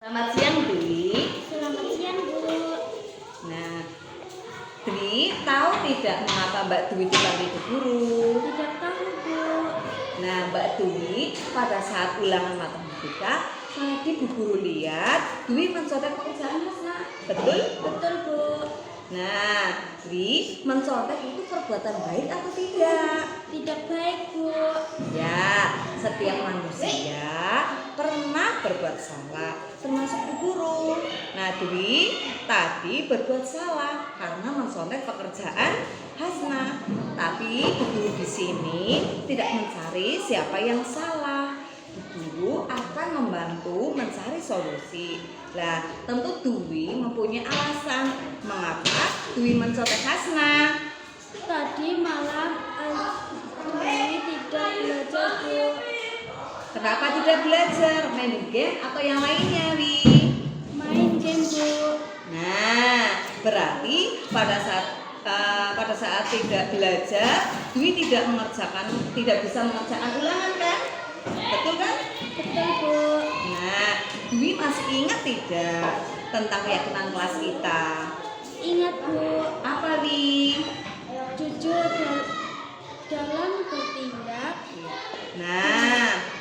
Selamat siang, Dwi. Selamat siang, Bu. Nah, Dwi, tahu tidak mengapa Mbak Dwi dipanggil Bu Guru? Tidak tahu, Bu. Nah, Mbak Dwi pada saat ulangan matematika tadi Bu Guru lihat Dwi mencontek pekerjaan Hasna. Betul? Betul, Bu. Nah, Dwi, mencontek itu perbuatan baik atau tidak? Tidak baik, Bu. Ya, setiap manusia pernah berbuat salah, termasuk Bu Guru. Nah, Dwi tadi berbuat salah karena mencontek pekerjaan Hasna. Tapi Bu Guru di sini tidak mencari siapa yang salah. Bu Guru akan membantu mencari solusi. Nah, tentu Dwi mempunyai alasan mengapa Dwi mencontek Hasna. Tadi malam Dwi tidak belajar, Bu. Kenapa tidak belajar? Main game atau yang lainnya, Wi? Main game, Bu. Nah, berarti pada saat tidak belajar, Dwi tidak bisa mengerjakan ulangan, kan? Betul kan? Betul, Bu. Nah, Dwi masih ingat tidak tentang keyakinan kelas kita? Ingat, Bu. Apa, Wi? Jujur dalam bertindak. Nah,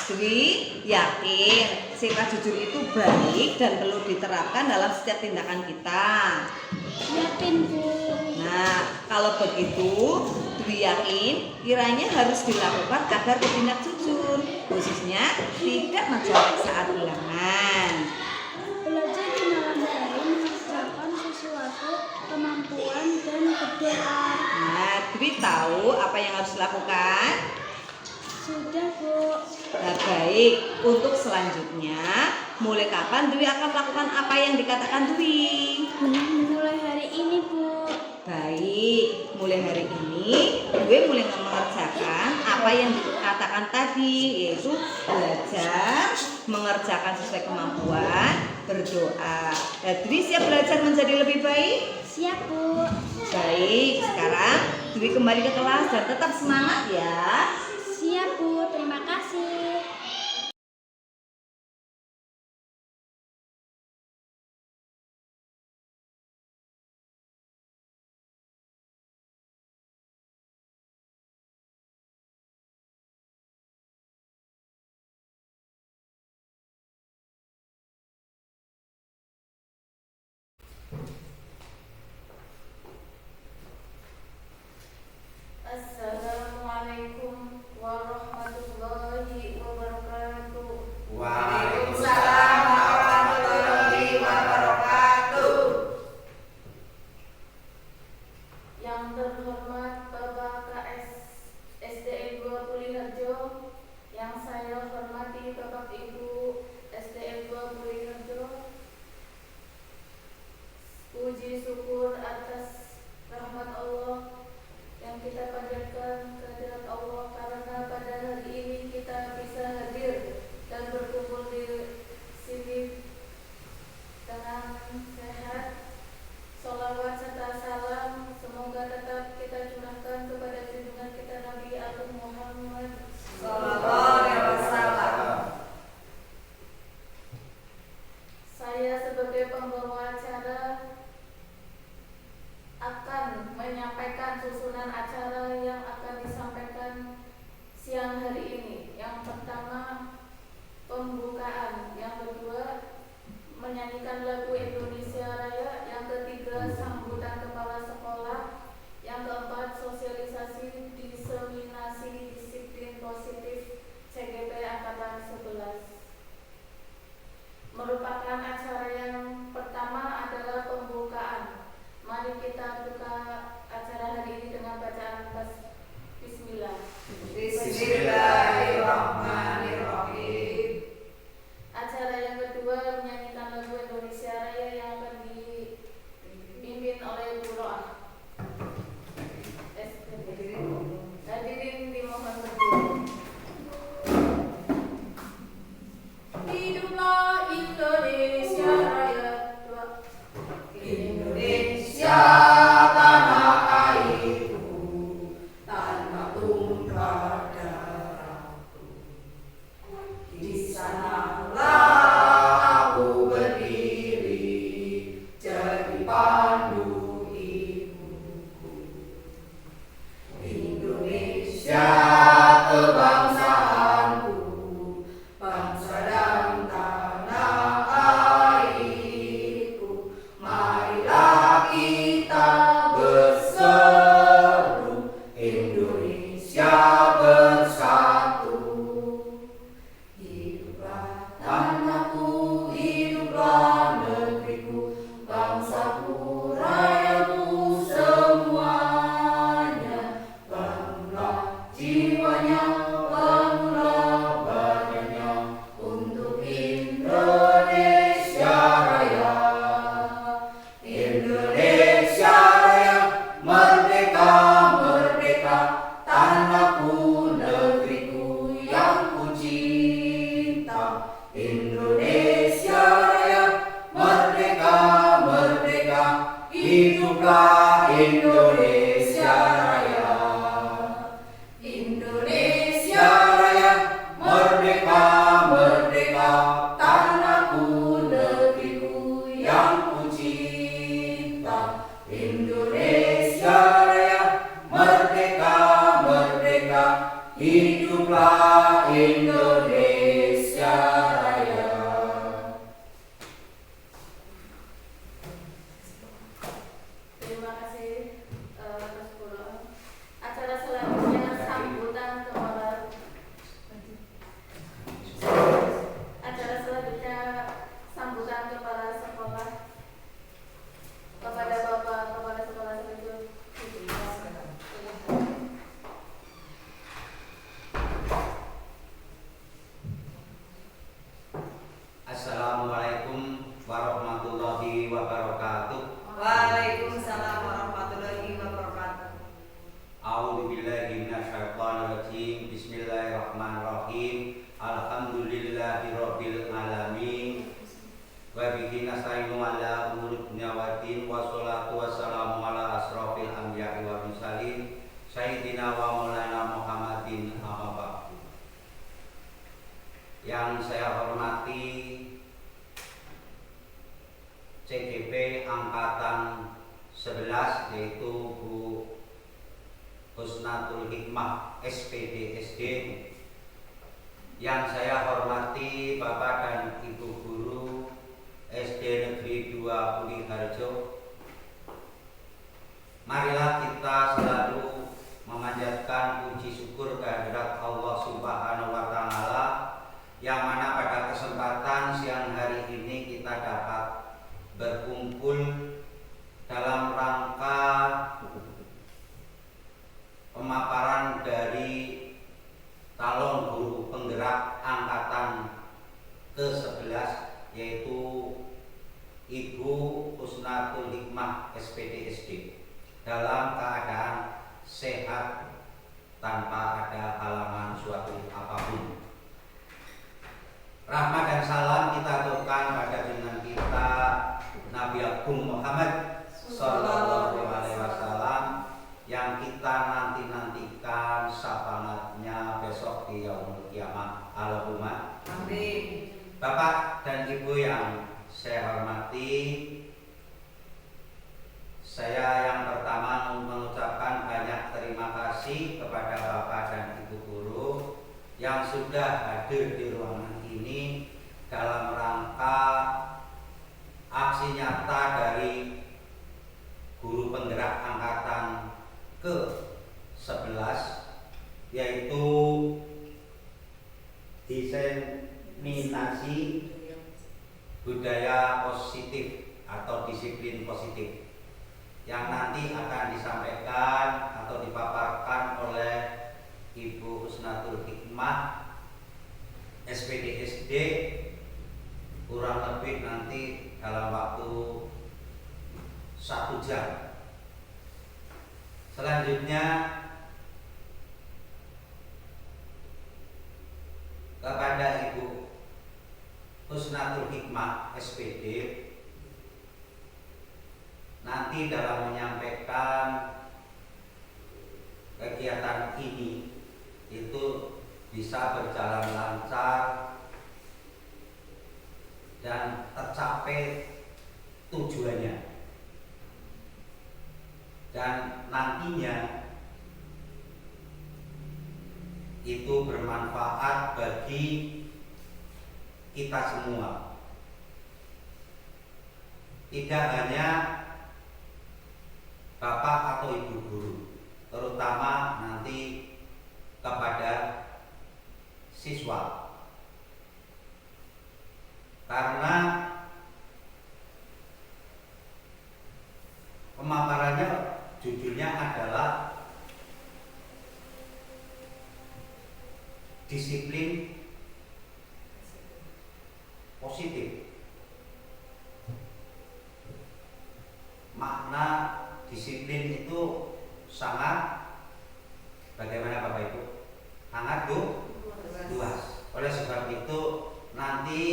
Dwi yakin sifat jujur itu baik dan perlu diterapkan dalam setiap tindakan kita. Yakin, Bu. Nah, kalau begitu Dwi yakin kiranya harus dilakukan agar bertindak jujur, khususnya tidak mencolek saat ulangan. Belajar di malam hari mengerjakan sesuatu kemampuan dan berdoa. Nah, Dwi tahu apa yang harus dilakukan. Sudah, Bu. Nah, baik, untuk selanjutnya, mulai kapan Dwi akan melakukan apa yang dikatakan Dwi? Mulai hari ini, Bu. Baik, mulai hari ini Dwi mulai mengerjakan apa yang dikatakan tadi, yaitu belajar, mengerjakan sesuai kemampuan, berdoa. Nah, Dwi siap belajar menjadi lebih baik? Siap, Bu. Baik, sekarang Dwi kembali ke kelas dan tetap semangat ya. Siap, Bu. Terima kasih. Assalamualaikum warahmatullahi wabarakatuh. Waalaikumsalam warahmatullahi wabarakatuh. Yang terhormat Bapak KS SDN 2 Kuliharjo, yang saya hormati Bapak Ibu SDN 2 Kuliharjo, puji syukur atas rahmat Allah yang kita panjatkan kehadirat Allah karena pada hari ini kita bisa hadir dan berkumpul di sini dengan sehat. Sholawat serta salam semoga tetap kita curahkan kepada junjungan kita Nabi Agung Muhammad Sallallahu alaihi wasallam. Saya sebagai pembawa acara akan menyampaikan susunan acara yang akan disampaikan siang hari ini. Yang pertama, pembukaan. Yang kedua, menyanyikan lagu Indonesia Raya. Yang ketiga, sambutan kepala sekolah. Yang keempat, sosialisasi diseminasi disiplin positif CGP Angkatan 11. Merupakan acara yang pertama adalah pembukaan. Mari kita buka acara hari ini dengan bacaan Indonesia Raya. Indonesia Raya, merdeka, merdeka, tanahku, negeriku yang ku cinta. Indonesia Raya, merdeka, merdeka, hiduplah Indonesia Raya. Terima kasih atas pulang. Acara selanjutnya sambutan kepala. Acara selanjutnya sambutan kepala sekolah kepada Bapak Kepala Sekolah Selanjut. Assalamualaikum warahmatullahi wabarakatuh. Waalaikumsalam warahmatullahi wabarakatuh. A'udzubillahi minasyaitonirrajim. Bismillahirrahmanirrahim. Alhamdulillahirabbil alamin. Wa bihi nasta'inu ala umuri dunya waddin. Wassalatu wassalamu ala asrofil anbiya'i wal mursalin sayyidina wa maulana Muhammadin amma ba'du. Yang saya hormati CGP angkatan 11 yaitu Bu Husnatul Hikmah SPD SD. Yang saya hormati Bapak dan Ibu Guru SD Negeri 2 Kuliharjo. Marilah kita selalu memanjatkan puji syukur kehadirat Allah Subhanahu wa taala yang mana pada kesempatan siang hari ini kita dapat berkumpul dalam rangka pemaparan dari calon guru penggerak angkatan ke-11 yaitu Ibu Husnatul Hikmah SPD SD dalam keadaan sehat tanpa ada halangan suatu apapun. Rahmat dan salam kita aturkan pada junjungan kita Nabi Agung Muhammad Sallallahu Alaihi Wasallam yang kita nantikan syafaatnya besok di yaumul kiamat. Allahumma Amin. Bapak dan Ibu yang saya hormati, saya yang pertama mengucapkan banyak terima kasih kepada Bapak dan Ibu guru yang sudah hadir di ruangan ini dalam rangka aksi nyata dari guru penggerak angkatan ke-11 yaitu diseminasi budaya positif atau disiplin positif yang nanti akan disampaikan atau dipaparkan oleh Ibu Husnatul Hikmah SPD SD kurang lebih nanti dalam waktu 1 jam. Selanjutnya kepada Ibu Husnatul Hikmah SPD nanti dalam menyampaikan kegiatan ini itu bisa berjalan lancar dan tercapai tujuannya, dan nantinya itu bermanfaat bagi kita semua, tidak hanya Bapak atau Ibu guru, terutama nanti kepada siswa, karena pemaparannya judulnya adalah disiplin positif. Makna disiplin itu sangat, bagaimana Bapak Ibu? Sangat luas. Oleh sebab itu nanti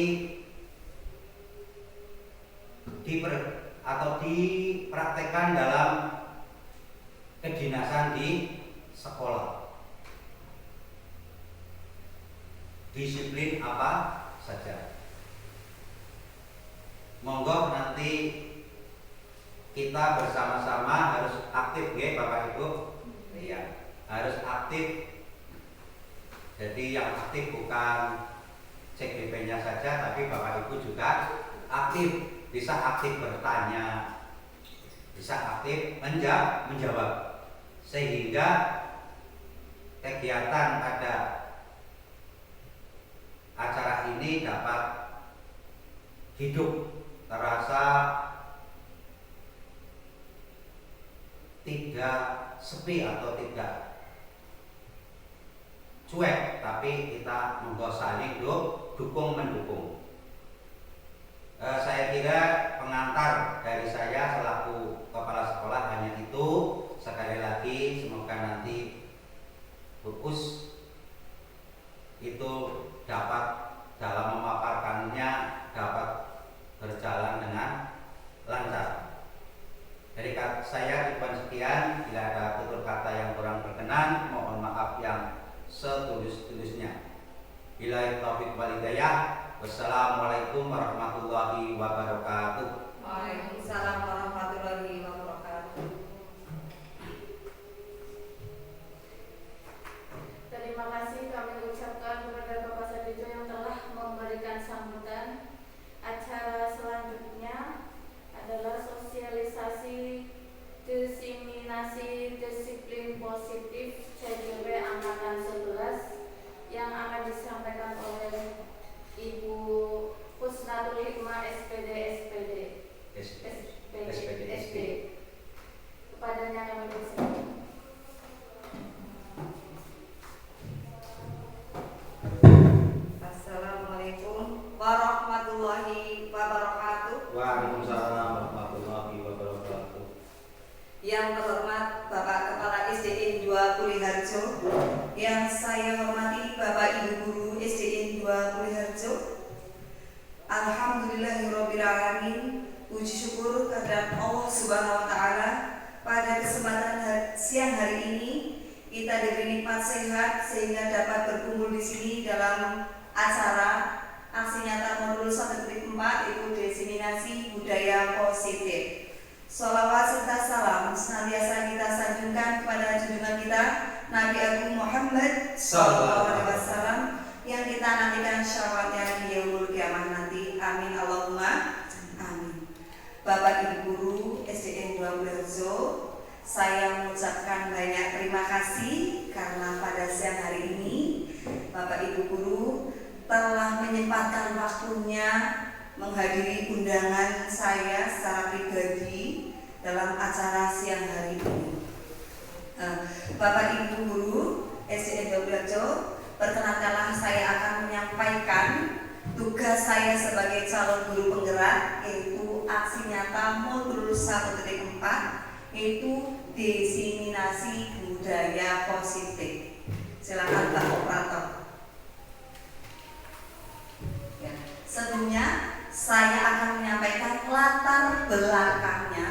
dipraktekkan dalam disiplin apa saja. Monggo nanti kita bersama-sama harus aktif ya Bapak Ibu. Iya, harus aktif. Jadi yang aktif bukan CGP-nya saja, tapi Bapak Ibu juga aktif, bisa aktif bertanya, bisa aktif menjawab, sehingga kegiatan pada acara ini dapat hidup, terasa tidak sepi atau tidak cuek, tapi kita monggo saling dukung mendukung. Saya kira pengantar dari saya selaku kepala sekolah hanya itu. Sekali lagi semoga nanti Pupus itu dapat dalam memaparkannya dapat berjalan dengan lancar. Dari saya cukup sekian. Bila ada tutur kata yang kurang berkenan, mohon maaf yang setulus-tulusnya. Billahi taufiq wal hidayah. Wassalamualaikum warahmatullahi wabarakatuh. Waalaikumsalam warahmatullahi wabarakatuh. Terima kasih kami ucapkan kepada Bapak Sadijo yang telah memberikan sambutan. Acara selanjutnya adalah sosialisasi diseminasi disiplin positif CJB Angkatan 11 yang akan disampaikan oleh Ibu Husnatul Hikmah SPD. Kepadanya kami persilakan. Assalamualaikum warahmatullahi wabarakatuh. Waalaikumsalam warahmatullahi wabarakatuh. Yang terhormat Bapak Kepala SDN 2 Kuliharjo, yang saya hormati Bapak Ibu Guru SDN 2 Kuliharjo. Alhamdulillahirrabbilalamin. Puji syukur kehadirat Allah Subhanahu wa Ta'ala. Pada kesempatan siang hari ini kita diberi nikmat sehat sehingga dapat berkumpul di sini dalam acara aksi nyata modul 1.4 itu diseminasi budaya positif. Sholawat serta salam senantiasa kita sanjungkan kepada junjungan kita Nabi Agung Muhammad SAW yang kita nantikan syafaatnya di yaumul kiamah nanti. Amin Allahumma amin. Bapak Ibu Guru SDN 2 Kuliharjo, saya mengucapkan banyak terima kasih karena pada siang hari ini Bapak Ibu Guru telah menyempatkan waktunya menghadiri undangan saya secara pribadi dalam acara siang hari ini. Bapak Ibu Guru SDN 2 Kuliharjo, perkenankanlah saya akan menyampaikan tugas saya sebagai calon guru penggerak, yaitu aksi nyata modul 1.4, yaitu diseminasi budaya positif. Silakan Pak Operator. Ya, sebelumnya saya akan menyampaikan latar belakangnya.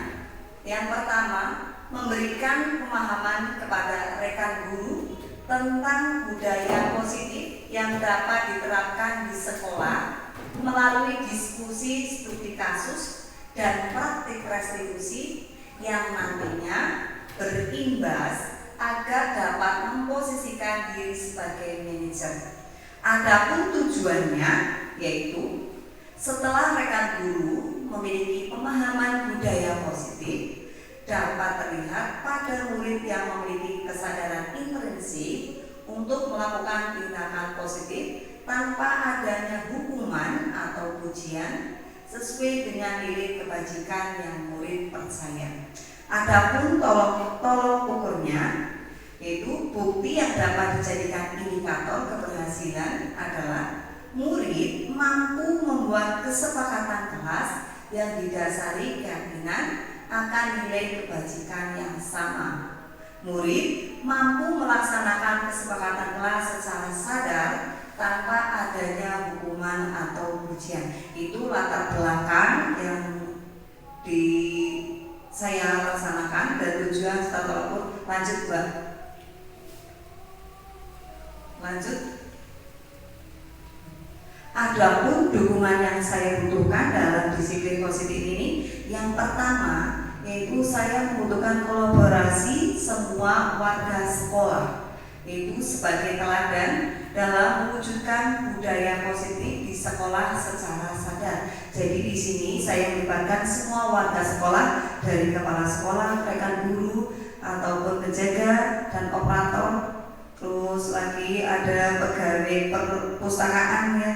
Yang pertama, memberikan pemahaman kepada rekan guru tentang budaya positif yang dapat diterapkan di sekolah melalui diskusi studi kasus dan praktik restitusi yang nantinya berimbas agar dapat memposisikan diri sebagai manajer. Adapun tujuannya yaitu setelah rekan guru memiliki pemahaman budaya positif, dapat terlihat pada murid yang memiliki kesadaran intrinsik untuk melakukan tindakan positif tanpa adanya hukuman atau pujian sesuai dengan nilai kebajikan yang murid percaya. Adapun tolok ukurnya yaitu bukti yang dapat dijadikan indikator keberhasilan adalah murid mampu membuat kesepakatan kelas yang didasari keyakinan akan nilai kebajikan yang sama. Murid mampu melaksanakan kesepakatan kelas secara sadar tanpa adanya hukuman atau pujian. Itu latar belakang yang saya laksanakan dan tujuan setelah ukur. Lanjut Mbak. Lanjut. Adapun dukungan yang saya butuhkan dalam disiplin positif ini, yang pertama yaitu saya membutuhkan kolaborasi semua warga sekolah, yaitu sebagai teladan dalam mewujudkan budaya positif di sekolah secara sadar. Jadi di sini saya melibatkan semua warga sekolah, dari kepala sekolah, rekan guru, ataupun penjaga dan operator. Terus lagi ada pegawai perpustakaan ya.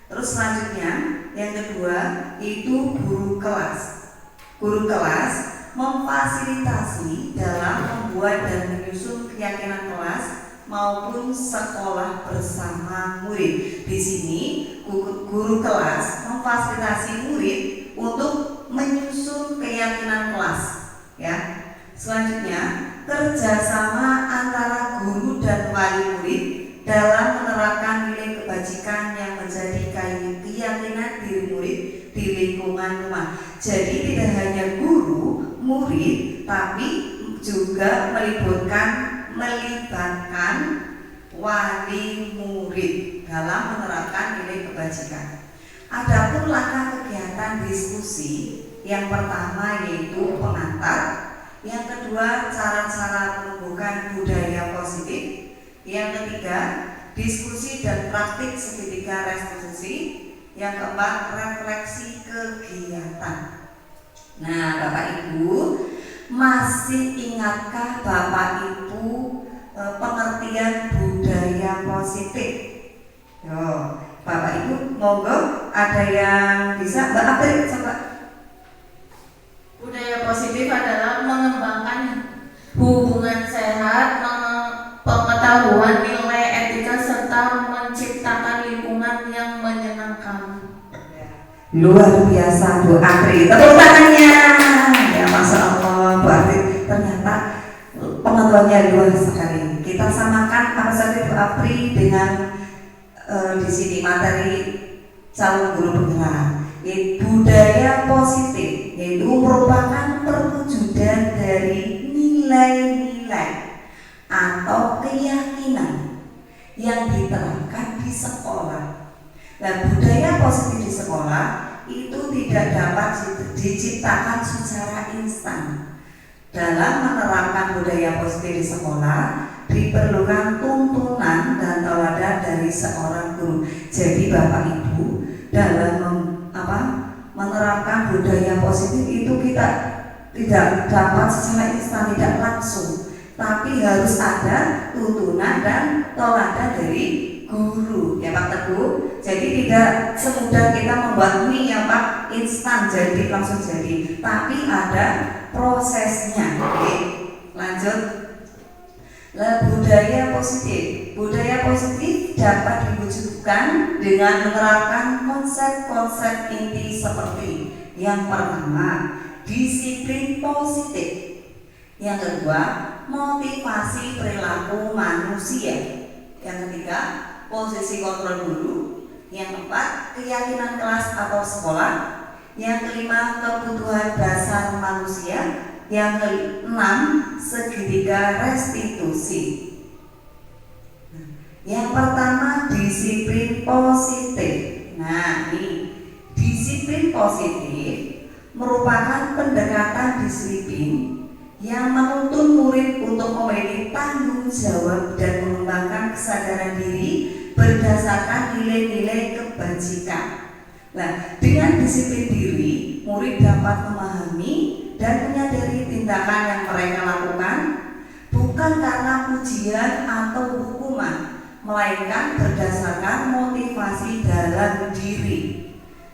Terus selanjutnya yang kedua itu guru kelas. Guru kelas memfasilitasi dalam membuat dan menyusun keyakinan kelas maupun sekolah bersama murid. Di sini guru kelas memfasilitasi murid untuk menyusun keyakinan kelas. Ya. Selanjutnya kerjasama antara guru dan wali murid dalam menerapkan nilai kebajikan yang menjadi keyakinan diri murid di lingkungan rumah. Jadi tidak hanya guru, murid, tapi juga melibatkan wali murid dalam menerapkan nilai kebajikan. Adapun langkah kegiatan diskusi, yang pertama yaitu pengantar, yang kedua cara-cara menumbuhkan budaya positif, yang ketiga diskusi dan praktik segitiga restitusi, yang keempat refleksi kegiatan. Nah, Bapak Ibu, masih ingatkah Bapak Ibu pengertian budaya positif? Yo, Bapak Ibu, monggo ada yang bisa Mbak April coba. Budaya positif adalah mengembangkan hubungan sehat, pengetahuan, nilai etika, serta menciptakan lingkungan yang menyenangkan. Luar biasa Bu Apri, tepuk tangannya. Ya Masya Allah, Bu Apri ternyata pengetahuannya luar sekali. Kita samakan apa saja Bu Apri dengan di sini materi calon guru penggerak. Budaya positif yaitu merupakan perwujudan dari nilai-nilai atau keyakinan yang diterapkan di sekolah. Nah, budaya positif di sekolah itu tidak dapat diciptakan secara instan. Dalam menerapkan budaya positif di sekolah diperlukan tuntunan dan teladan dari seorang guru. Jadi Bapak Ibu dalam menerapkan budaya positif itu kita tidak dapat secara instan, tidak langsung, tapi harus ada tuntunan dan teladan dari guru ya Pak Teguh. Jadi tidak semudah kita membuat mie ya Pak, instan jadi langsung jadi, tapi ada prosesnya. Oke, lanjut. Budaya positif. Budaya positif dapat diwujudkan dengan menerapkan konsep-konsep inti seperti yang pertama, disiplin positif. Yang kedua, motivasi perilaku manusia. Yang ketiga, posisi kontrol guru. Yang keempat, keyakinan kelas atau sekolah. Yang kelima, kebutuhan dasar manusia. Yang keenam, segitiga restitusi. Yang pertama, disiplin positif. Nah, ini disiplin positif merupakan pendekatan disiplin yang menuntun murid untuk memiliki tanggung jawab dan mengembangkan kesadaran diri berdasarkan nilai-nilai kebajikan. Nah, dengan disiplin diri, murid dapat memahami dan menyadari tindakan yang mereka lakukan bukan karena pujian atau hukuman, melainkan berdasarkan motivasi dalam diri.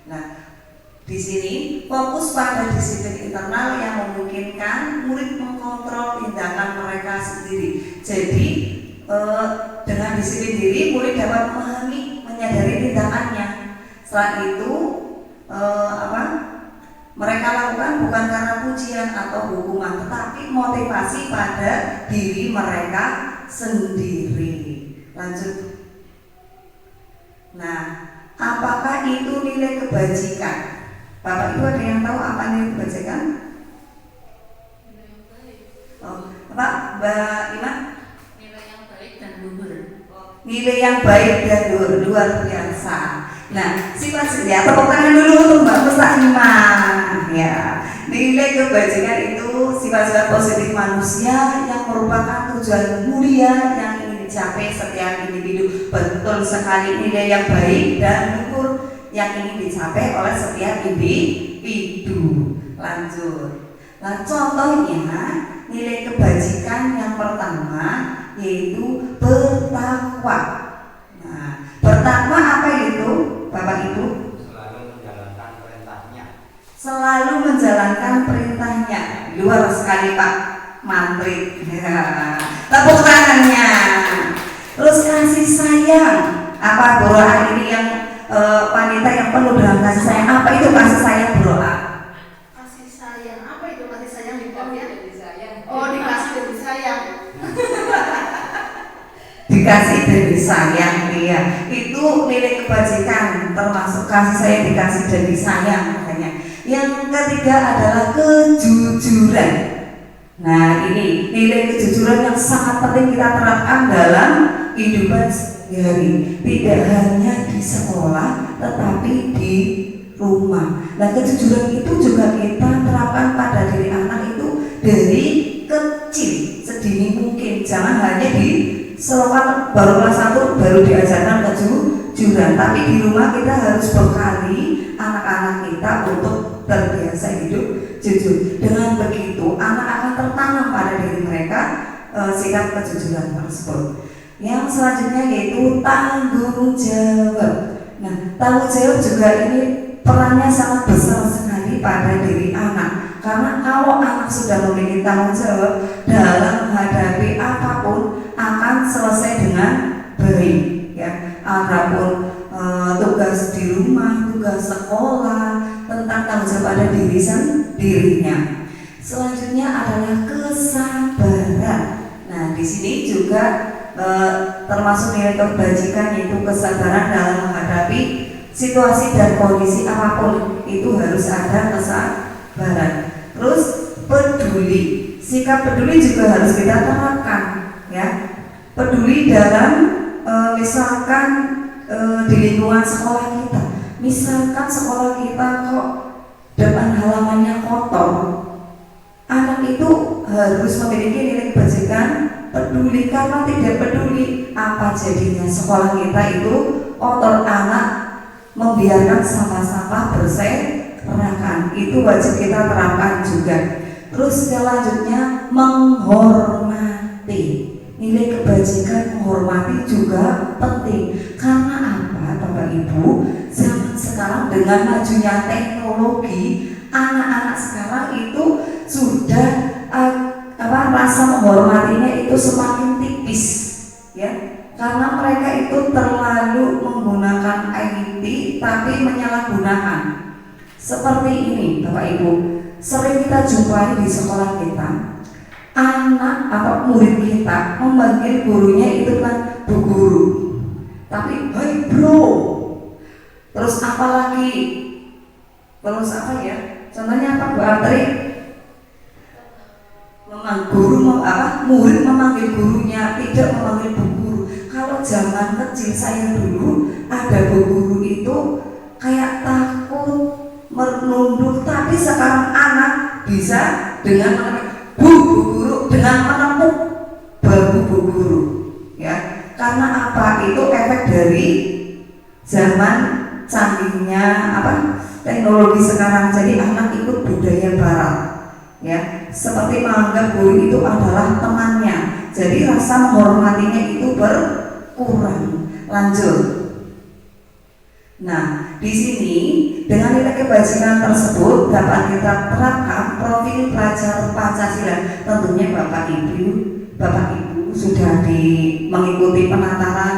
Nah, di sini fokus pada disiplin internal yang memungkinkan murid mengkontrol tindakan mereka sendiri. Jadi dengan disiplin diri, murid dapat memahami, menyadari tindakannya. Setelah itu mereka lakukan bukan karena pujian atau hukuman, tetapi motivasi pada diri mereka sendiri. Lanjut. Nah, apakah itu nilai kebajikan? Bapak Ibu ada yang tahu apa nilai kebajikan? Mbak Iman? Nilai yang baik dan luhur. Nilai yang baik dan luar biasa. Nah, sifat ya, tepuk tangan dulu untuk Mbak Mustaqimah. Ya, nilai kebajikan itu sifat-sifat positif manusia yang merupakan tujuan mulia yang ingin dicapai setiap individu. Betul sekali, nilai yang baik dan luhur yang ingin dicapai oleh setiap individu. Lanjut. Nah, contohnya nilai kebajikan yang pertama yaitu bertakwa. Nah, bertakwa apa itu, Bapak Ibu? Selalu menjalankan perintahnya. Selalu menjalankan perintahnya. Luar sekali Pak Mantri. Tepuk tangannya. Terus kasih sayang. Apa doa ini yang wanita yang penuh dengan kasih sayang? Apa itu kasih sayang doa? Kasih sayang. Apa itu kasih sayang di ya? Oh, dikasih dan disayang. Dikasih dan disayang, iya. Itu nilai kebajikan, termasuk kasih sayang, dikasih dan disayang makanya. Yang ketiga adalah kejujuran. Nah, ini nilai kejujuran yang sangat penting kita terapkan dalam kehidupan sehari-hari. Tidak hanya di sekolah, tetapi di rumah. Nah, kejujuran itu juga kita terapkan pada diri anak itu dari kecil, sedini mungkin. Jangan hanya di sekolah baru kelas 1 baru diajarkan kejujuran, tapi di rumah kita harus bekali anak-anak kita untuk terbiasa hidup jujur. Dengan begitu anak akan tertanam pada diri mereka sikap kejujuran tersebut. Yang selanjutnya yaitu tanggung jawab. Nah, tanggung jawab juga ini perannya sangat besar sekali pada diri anak. Karena kalau anak sudah memiliki tanggung jawab dalam menghadapi apapun akan selesai dengan baik, ya. Apapun tugas di rumah, tugas sekolah, tentang tanggung jawab pada diri sendirinya. Selanjutnya adalah kesabaran. Nah, di sini juga termasuk nilai kebajikan yaitu kesabaran dalam menghadapi situasi dan kondisi apapun, itu harus ada kesabaran. Terus peduli, sikap peduli juga harus kita terapkan, ya. Peduli dalam misalkan di lingkungan sekolah kita, misalkan sekolah kita kok depan halamannya kotor, anak itu harus memiliki nilai kebajikan peduli. Karena tidak peduli, apa jadinya sekolah kita itu kotor, anak membiarkan sampah-sampah berserakan. Itu wajib kita terapkan juga. Terus selanjutnya menghormati. Nilai kebajikan menghormati juga penting. Karena apa, Bapak Ibu? Zaman sekarang dengan majunya teknologi, anak-anak sekarang itu sudah rasa menghormatinya itu semakin tipis, ya. Karena mereka itu terlalu menggunakan IT tapi menyalahgunakan. Seperti ini, Bapak Ibu, sering kita jumpai di sekolah kita, anak atau murid kita memanggil gurunya itu kan Bu Guru, tapi hai bro. Terus apalagi, terus apa ya? Contohnya apa, Bu Atri? Murid memanggil gurunya, tidak memanggil Bu Guru. Kalau zaman kecil saya dulu ada Bu Guru itu kayak takut, menunduk, tapi sekarang anak bisa dengan Bu Guru, dengan menepuk bahu Bu Guru, ya. Karena apa? Itu efek dari zaman canggihnya teknologi sekarang. Jadi anak ikut budaya barat, ya. Seperti menganggap guru itu adalah temannya, jadi rasa menghormatinya itu berkurang. Lanjut. Nah, di sini dengan nilai kebajikan tersebut dapat kita terapkan profil pelajar Pancasila. Tentunya Bapak Ibu sudah mengikuti penataran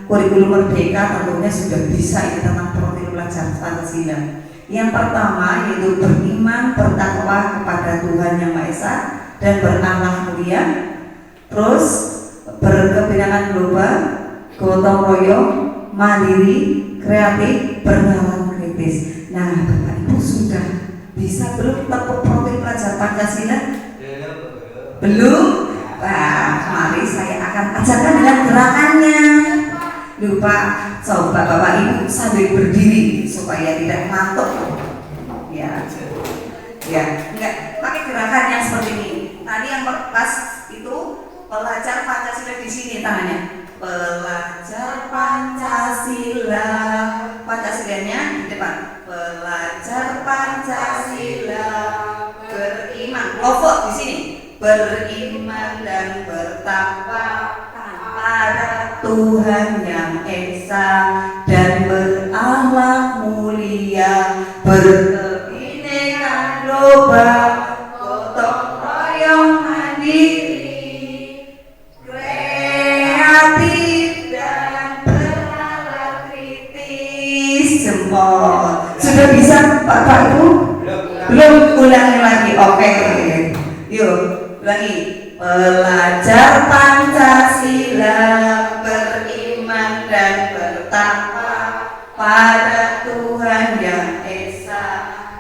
kurikulum Merdeka, tentunya sudah bisa ini tentang profil pelajar Pancasila. Yang pertama yaitu beriman, bertakwa kepada Tuhan Yang Maha Esa dan berakhlak mulia. Terus berkebinekaan global, gotong royong, mandiri, kreatif, bernalar kritis. Nah, Bapak Ibu sudah bisa belum tepuk profil pelajar Pancasila? Belum? Nah, mari saya akan ajarkan dengan gerakannya. berupa coba Bapak Ibu sambil berdiri supaya tidak ngantuk. Ya, enggak pakai gerakan yang seperti ini. Tadi yang pas itu pelajar Pancasila di sini tangannya. Pelajar Pancasila, Pancasilanya di depan. Pelajar Pancasila beriman, lofot di sini. Beriman dan bertakwa pada Tuhan yang Esa dan berakhlak mulia, berkebinekaan global, gotong royong mandiri, kreatif dan bernalar kritis. Jempol. Sudah bisa Bapak Ibu? Belum, ulangi lagi. Oke. Yuk, ulangi. Pelajar Pancasila beriman dan bertakwa pada Tuhan yang Esa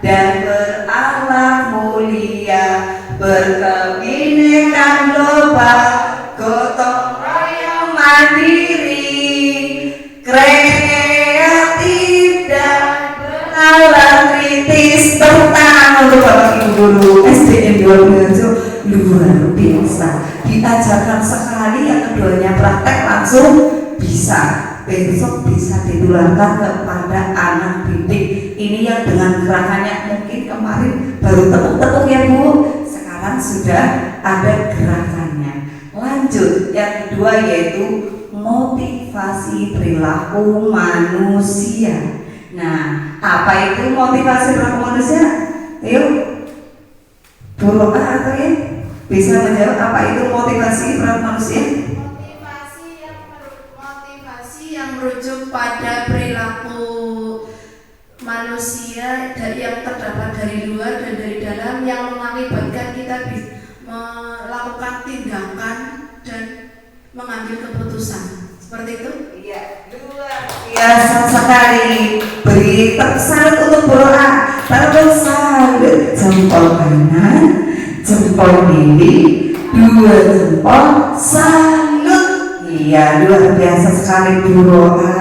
dan berakhlak mulia, berkebinekaan global, gotong royong mandiri, kreatif dan bernalar kritis. Tepuk tangan untuk Bapak Ibu Guru SDN 27. Luar biasa, diajarkan sekali, yang keduanya praktek langsung bisa, besok bisa ditularkan kepada anak didik. Ini yang dengan gerakannya mungkin kemarin baru tepuk-tepuk ya Bu, sekarang sudah ada gerakannya. Lanjut, yang kedua yaitu motivasi perilaku manusia. Nah, apa itu motivasi perilaku manusia? Yuk, Bu Roka atau ya? Bisa menjawab apa itu motivasi perilaku manusia? Motivasi yang merujuk pada perilaku manusia yang terdapat dari luar dan dari dalam, yang mengakibatkan kita melakukan tindakan dan mengambil keputusan. Seperti itu? Iya, luar biasa sekali. Beri salut untuk Boroa. Terus salut, jempol kanan, jempol kiri, dua jempol, salut. Iya, luar biasa sekali Boroa.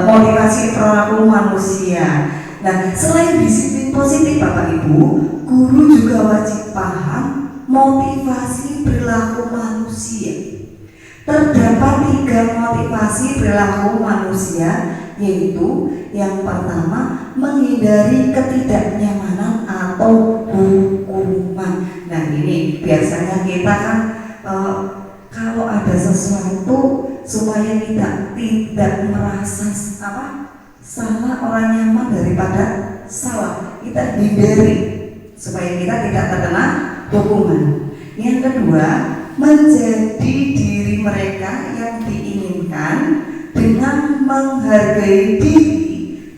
Motivasi perilaku manusia. Nah, selain disiplin positif Bapak Ibu, guru juga wajib paham motivasi perilaku manusia. Terdapat 3 motivasi perilaku manusia, yaitu yang pertama menghindari ketidaknyamanan atau hukuman. Nah ini biasanya kita kan kalau ada sesuatu supaya kita tidak merasa salah orang nyaman daripada salah, kita hindari supaya kita tidak terkena hukuman. Yang kedua, menjadi diri mereka yang diinginkan dengan menghargai diri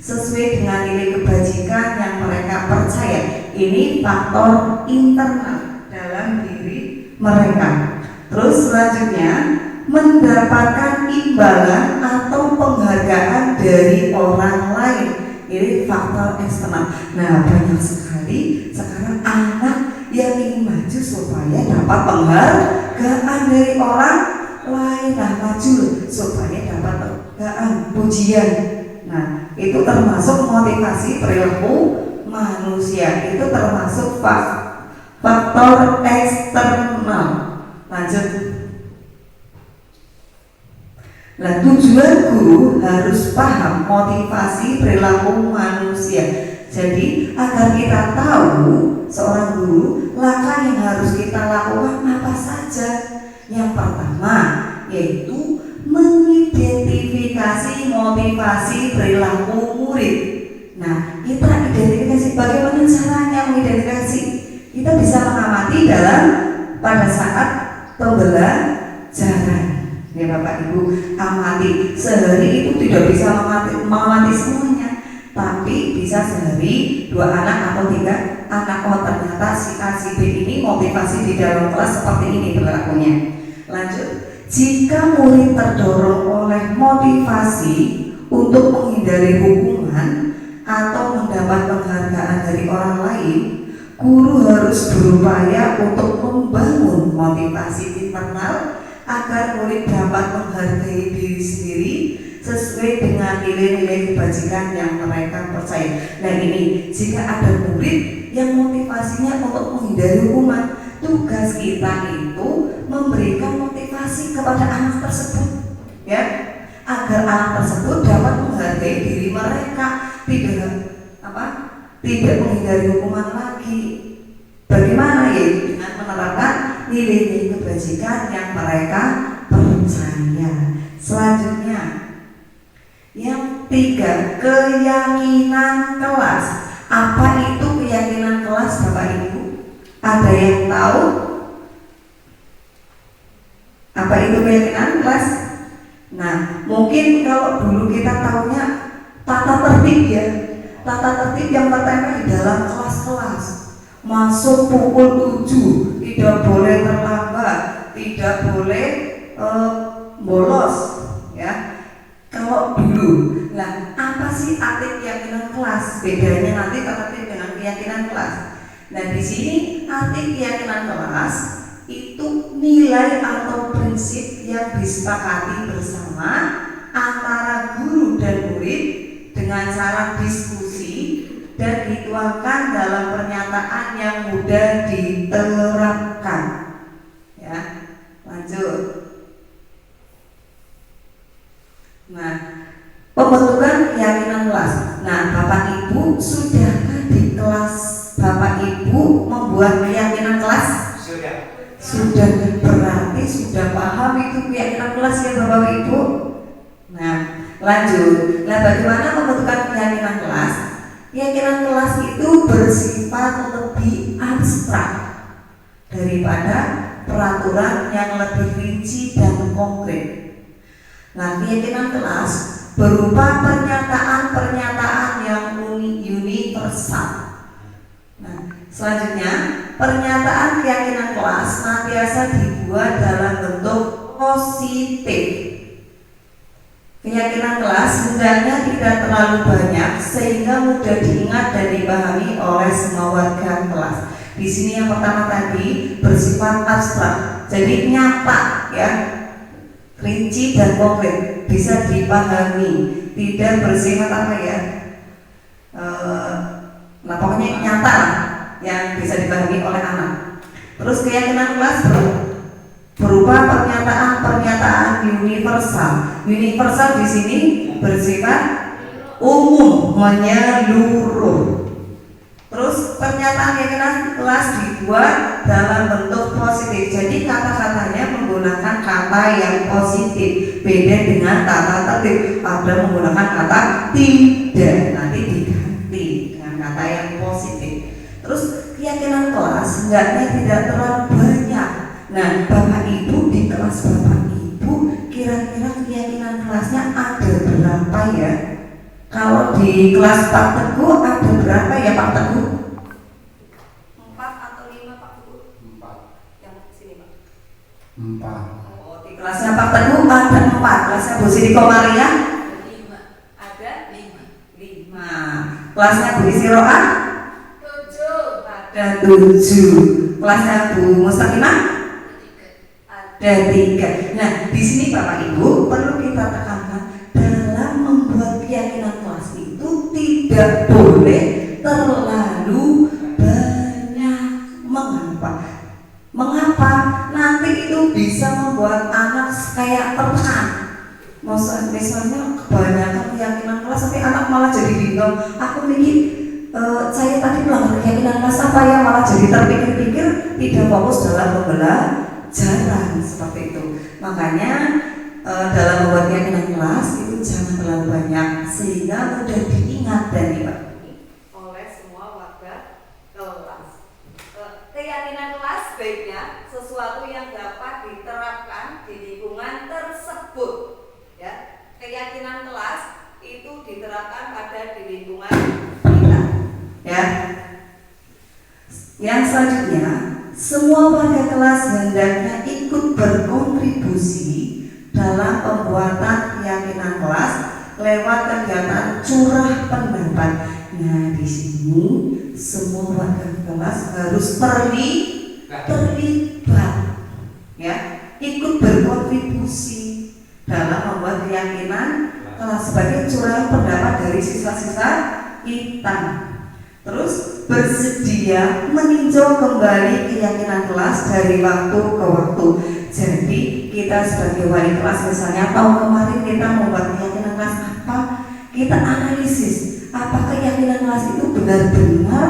sesuai dengan nilai kebajikan yang mereka percaya. Ini faktor internal dalam diri mereka. Terus selanjutnya, mendapatkan imbalan atau penghargaan dari orang lain. Ini faktor eksternal. Nah, banyak sekali sekarang anak yang ingin maju supaya dapat penghargaan dari orang lain. Nah, maju supaya dapat penghargaan, pujian. Nah, itu termasuk motivasi perilaku manusia. Itu termasuk faktor eksternal. Lanjut. Nah, tujuan guru harus paham motivasi perilaku manusia. Jadi agar kita tahu seorang guru, langkah yang harus kita lakukan apa saja. Yang pertama yaitu mengidentifikasi motivasi perilaku murid. Nah, kita identifikasi bagaimana caranya mengidentifikasi. Kita bisa mengamati pada saat pembelajaran. Ya Bapak Ibu, amati. Sehari itu tidak bisa mengamati semuanya, tapi bisa sehari 2 anak atau 3 anak. Oh, ternyata si A, si B ini motivasi di dalam kelas seperti ini perilakunya. Lanjut, jika murid terdorong oleh motivasi untuk menghindari hukuman atau mendapat penghargaan dari orang lain, guru harus berupaya untuk membangun motivasi internal agar murid dapat menghargai diri sendiri sesuai dengan nilai-nilai kebajikan yang mereka percaya. Nah ini, jika ada murid yang motivasinya untuk menghindari hukuman, tugas kita itu memberikan motivasi kepada anak tersebut, ya, agar anak tersebut dapat menghargai diri mereka, tidak menghindari hukuman lagi. Bagaimana ya? Dengan menerapkan nilai-nilai kebajikan yang mereka percaya. Selanjutnya, yang 3, keyakinan kelas. Apa itu keyakinan kelas, Bapak Ibu? Ada yang tahu? Apa itu keyakinan kelas? Nah, mungkin kalau dulu kita tahunya tata tertib ya. Tata tertib yang tertempel di dalam kelas-kelas. Masuk pukul 7, tidak boleh terlambat, tidak boleh bolos, ya. Kalau dulu, nah apa sih arti keyakinan kelas? Bedanya nanti tata tertib dengan keyakinan kelas. Nah di sini arti keyakinan kelas itu nilai atau prinsip yang disepakati bersama antara guru dan murid dengan cara diskusi dan dituangkan dalam pernyataan yang mudah diterapkan. Ya, lanjut. Nah, pembentukan keyakinan kelas. Nah, Bapak Ibu sudahkah di kelas Bapak Ibu membuat keyakinan kelas? Sudah, berarti sudah paham itu keyakinan kelas ya Bapak Ibu. Nah, lanjut. Nah, bagaimana pembentukan keyakinan kelas? Keyakinan kelas itu bersifat lebih abstrak daripada peraturan yang lebih rinci dan konkret. Nah, keyakinan kelas berupa pernyataan-pernyataan yang universal. Nah, selanjutnya, pernyataan keyakinan kelas senantiasa dibuat dalam bentuk positif. Keyakinan kelas hendaknya tidak terlalu banyak sehingga mudah diingat dan dipahami oleh semua warga kelas. Di sini yang pertama tadi bersifat abstrak, jadi nyata ya, rinci dan konkret, bisa dipahami, tidak bersifat apa ya, nah pokoknya nyata lah, yang bisa dipahami oleh anak. Terus keyakinan kelas berupa pernyataan-pernyataan universal. Universal di sini bersifat umum, menyeluruh. Terus pernyataan keyakinan kelas dibuat dalam bentuk positif. Jadi kata-katanya menggunakan kata yang positif. Beda dengan tata tertib, ada menggunakan kata tidak. Nanti diganti dengan kata yang positif. Terus keyakinan kelas hendaknya tidak terlalu banyak. Nah, Bapak Ibu di kelas Bapak Ibu kira-kira keyakinan kelasnya ada berapa ya? Kalau di kelas Pak Teguh ada berapa ya Pak Teguh? 4 atau 5 Pak Teguh? 4. Yang sini Pak? 4. Oh, di kelasnya Pak Teguh ada 4. Kelasnya Bu Siti Komaria? 5. Ada 5. Kelasnya Bu Isiroa? 7. Ada 7. Kelasnya Bu Mustaqimah? Ada 3. Nah, di sini Bapak Ibu perlu kita tekankan dalam membuat keyakinan kelas itu tidak boleh terlalu banyak. Mengapa? Mengapa? Nanti itu bisa membuat anak kayak tertekan. Misalnya kebanyakan keyakinan kelas sampai anak malah jadi bingung. Aku mikir saya tadi melanggar keyakinan kelas apa ya, malah jadi terpikir-pikir, tidak fokus dalam pembelajaran seperti itu. Makanya dalam membuat keyakinan kelas itu jangan terlalu banyak sehingga mudah diingat dan dipahami oleh semua warga kelas. Keyakinan kelas baiknya sesuatu yang dapat diterapkan di lingkungan tersebut. Ya, keyakinan kelas itu diterapkan pada di lingkungan kita. Ya. Yang selanjutnya, semua warga kelas hendaknya ikut berkontribusi dalam pembuatan keyakinan kelas lewat kegiatan curah pendapat. Nah, di sini semua warga kelas harus terlibat, ya, ikut berkontribusi dalam membuat keyakinan kelas sebagai curahan pendapat dari siswa-siswa kita. Terus bersedia meninjau kembali keyakinan kelas dari waktu ke waktu. Jadi kita sebagai wali kelas misalnya tahun kemarin kita membuat keyakinan kelas apa, kita analisis apa keyakinan kelas itu benar-benar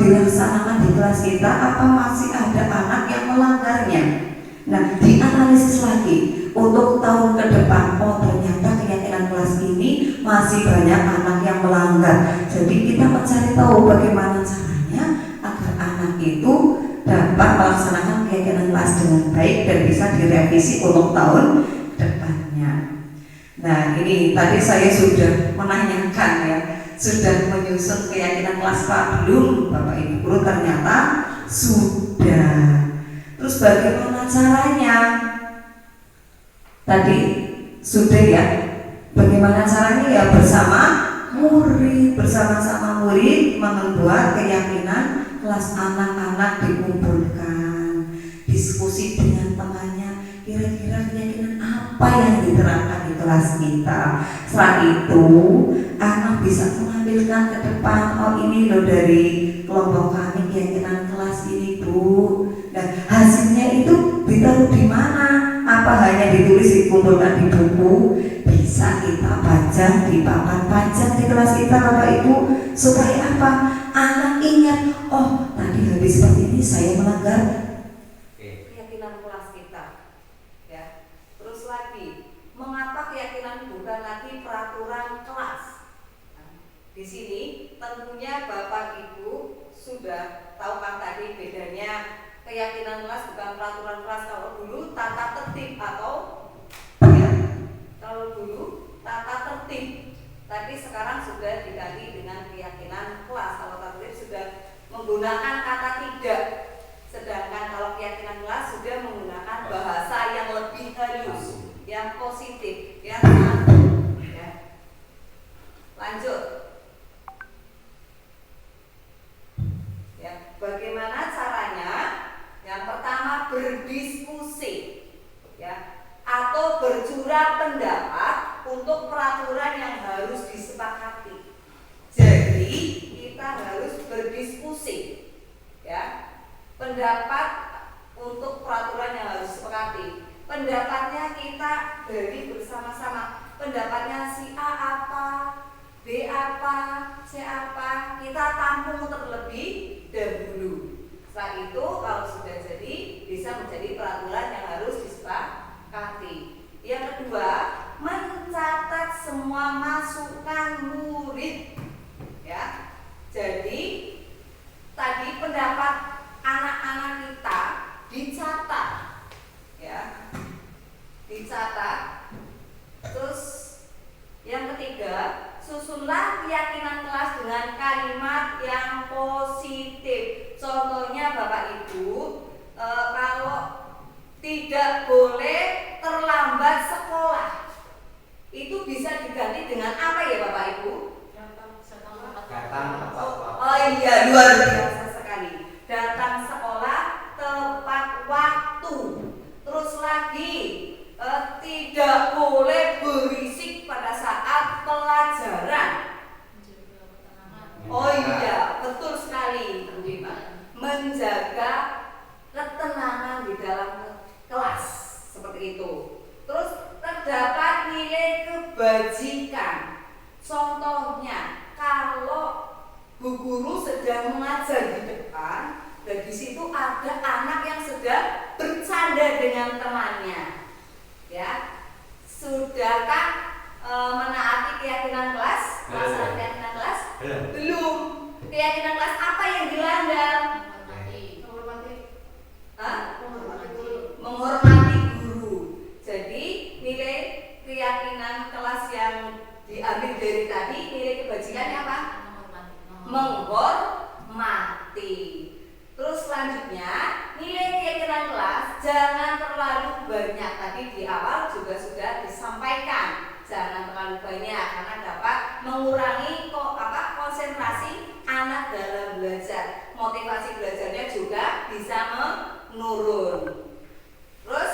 dilaksanakan di kelas kita, apa masih ada anak yang melanggarnya. Nah, dianalisis lagi untuk tahun ke depan. Oh, ternyata keyakinan kelas ini masih banyak anak yang melanggar. Jadi kita mencari tahu bagaimana caranya agar anak itu dapat melaksanakan keyakinan kelas dengan baik dan bisa direvisi untuk tahun depannya. Nah, ini tadi saya sudah menanyakan ya, sudah menyusun keyakinan kelas Pak belum Bapak Ibu Guru? Ternyata sudah. Terus bagaimana caranya? Tadi sudah ya. Bagaimana caranya ya? Bersama murid, bersama-sama murid membuat keyakinan kelas, anak-anak dikumpulkan, diskusi dengan temannya, kira-kira keyakinan apa yang diterapkan di kelas kita. Setelah itu anak bisa mengambilkan ke depan, oh ini loh dari kelompok kami keyakinan kelas ini Bu. Dan hasilnya itu ditaruh di mana? Apa hanya ditulis dikumpulkan di buku? Bisa kita pajang di papan pajang di kelas kita Bapak Ibu, supaya apa? Anak ingat, oh tadi habis seperti ini saya melanggar keyakinan kelas kita ya. Terus lagi, mengapa keyakinan bukan lagi peraturan kelas? Nah, di sini tentunya Bapak Ibu sudah tahu kan tadi bedanya keyakinan kelas bukan peraturan kelas. Kalau dulu tata tertib atau ya, kalau dulu tata tertib, tapi sekarang sudah diganti dengan keyakinan kelas. Kalau tata tertib sudah menggunakan kata tidak, sedangkan kalau keyakinan kelas sudah menggunakan bahasa yang lebih halus, yang positif, yang santun ya. Lanjut ya, bagaimana caranya? Yang pertama berdiskusi ya, atau bercurah pendapat untuk peraturan yang harus disepakati. Jadi kita harus berdiskusi ya, pendapat untuk peraturan yang harus disepakati. Pendapatnya kita dari bersama-sama. Pendapatnya si A apa, B apa, C apa, kita tampung terlebih dahulu. Setelah itu kalau sudah jadi bisa menjadi peraturan yang harus disepakati. Yang kedua, mencatat semua masukan murid ya. Jadi tadi pendapat anak-anak kita dicatat ya, dicatat. Terus yang ketiga, susunlah keyakinan kelas dengan kalimat yang positif. Contohnya Bapak Ibu, kalau tidak boleh terlambat sekolah, itu bisa diganti dengan apa ya Bapak Ibu? Datang tepat waktu. Oh iya, luar biasa sekali. Datang sekolah tepat waktu. Terus lagi, tidak boleh berisik pada saat pelajaran. Oh iya, betul sekali Bu Dima. Menjaga ketenangan di dalam kelas seperti itu. Terus terdapat nilai kebajikan. Contohnya, kalau Bu Guru sedang mengajar di depan, dan di situ ada anak yang sedang bercanda dengan temannya, ya, sudahkah menaati keyakinan kelas? Melaksanakan keyakinan kelas? Belum. Keyakinan kelas apa yang dilanggar? Menghormati guru. Jadi nilai keyakinan kelas yang diambil dari tadi, nilai kebajikannya apa? Menghormati. Terus selanjutnya, nilai keyakinan kelas jangan terlalu banyak. Tadi di awal juga sudah disampaikan, jangan terlalu banyak karena dapat mengurangi konsentrasi anak dalam belajar. Motivasi belajarnya juga bisa menurun. Terus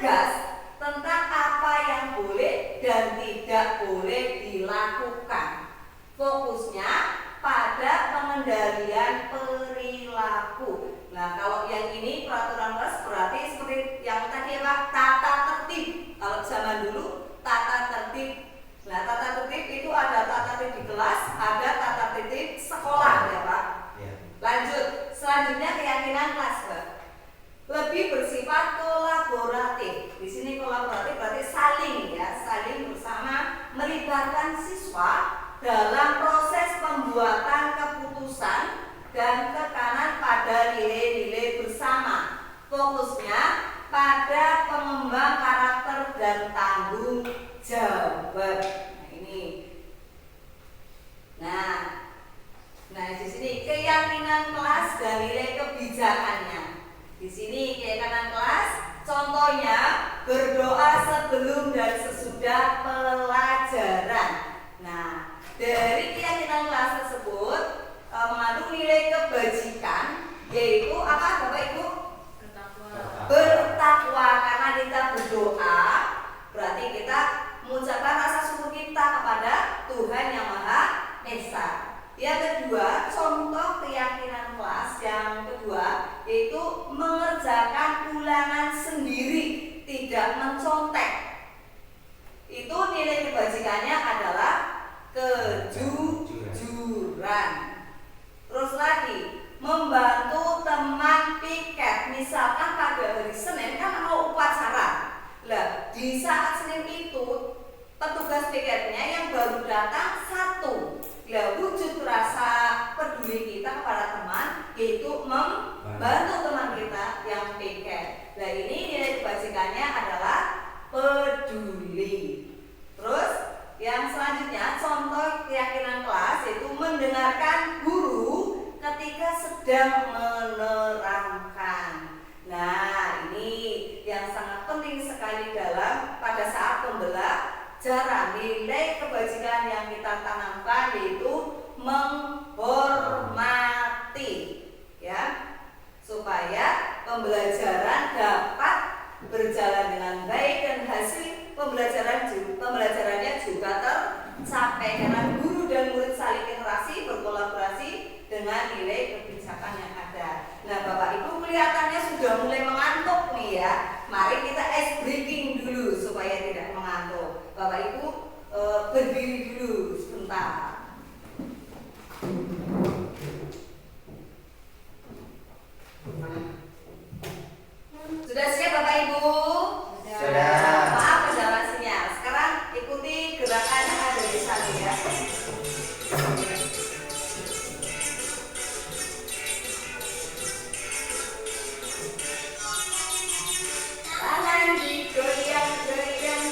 tegas tentang apa yang boleh dan tidak boleh dilakukan. Fokusnya pada pengendalian perilaku. Nah, kalau yang ini peraturan kelas berarti seperti yang tadi apa? Tata tertib. Kalau zaman dulu tata tertib. Nah, tata tertib itu ada tata tertib di kelas, ada tata tertib sekolah ya Pak. Ya. Lanjut, selanjutnya keyakinan kelas Pak. Lebih bersifat kolaboratif. Di sini kolaboratif berarti saling ya, saling bersama melibatkan siswa dalam proses pembuatan keputusan dan tekanan pada nilai-nilai bersama. Fokusnya pada pengembang karakter dan tanggung jawab. Nah, ini. Nah, di sini keyakinan kelas dan nilai kebijakannya. Di sini keyakinan kelas, contohnya berdoa sebelum dan sesudah pelajaran. Nah, dari keyakinan kelas tersebut mengandung nilai kebajikan, yaitu apa Bapak Ibu? Bertakwa. Karena kita berdoa, berarti kita mengucapkan rasa syukur kita kepada Tuhan yang Maha Esa. Yang kedua, contoh keyakinan kelas yang kedua yaitu mengerjakan ulangan sendiri, tidak mencontek. Itu nilai kebajikannya adalah kejujuran. Terus lagi, membantu teman piket. Misalkan pada hari Senin kan mau upacara. Lah, di saat Senin itu petugas piketnya yang baru datang satu. Lah, wujud rasa peduli kita kepada teman yaitu membantu teman kita yang piket. Nah, ini nilai kebajikannya adalah peduli. Terus yang selanjutnya contoh keyakinan kelas yaitu mendengarkan guru ketika sedang menerangkan. Nah, ini yang sangat penting sekali dalam pada saat pembelajaran. Nilai kebajikan yang kita tanamkan yaitu menghormati, ya, supaya pembelajaran dapat berjalan dengan baik dan hasil pembelajarannya juga tercapai karena guru dan murid saling interaksi berkolaborasi dengan nilai kebijakan yang ada. Nah, Bapak Ibu kelihatannya sudah mulai mengantuk nih ya. Mari kita ice breaking dulu supaya tidak mengantuk. Bapak Ibu berdiri dulu sebentar. Sudah siap Bapak Ibu? Sudah. Maaf kendala sinyal. Sekarang ikuti gerakan yang ada di sana ya. Tangan digoyang-goyang,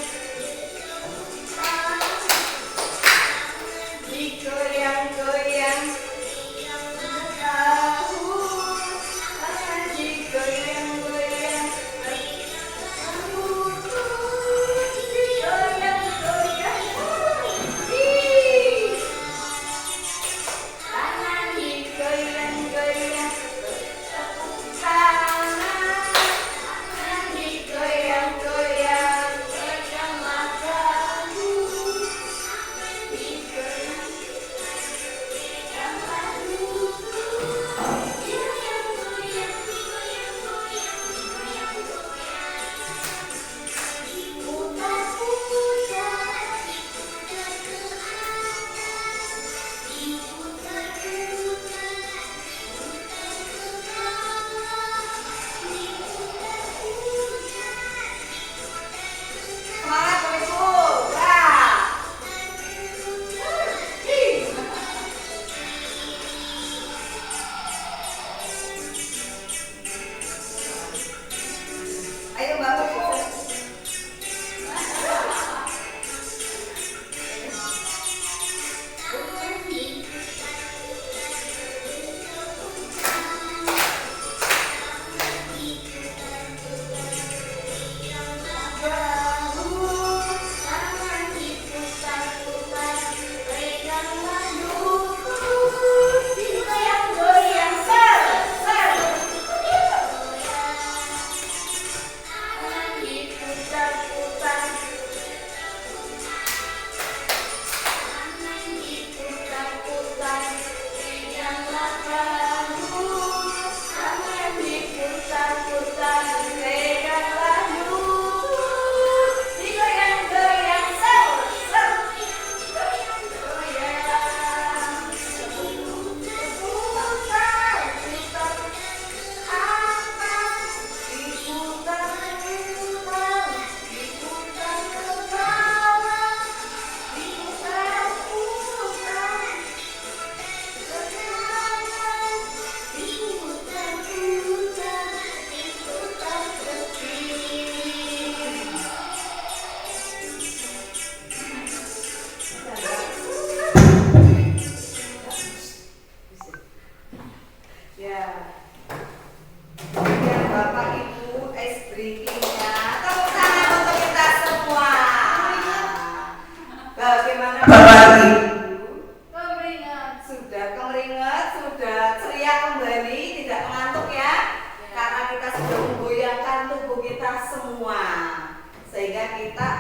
sehingga kita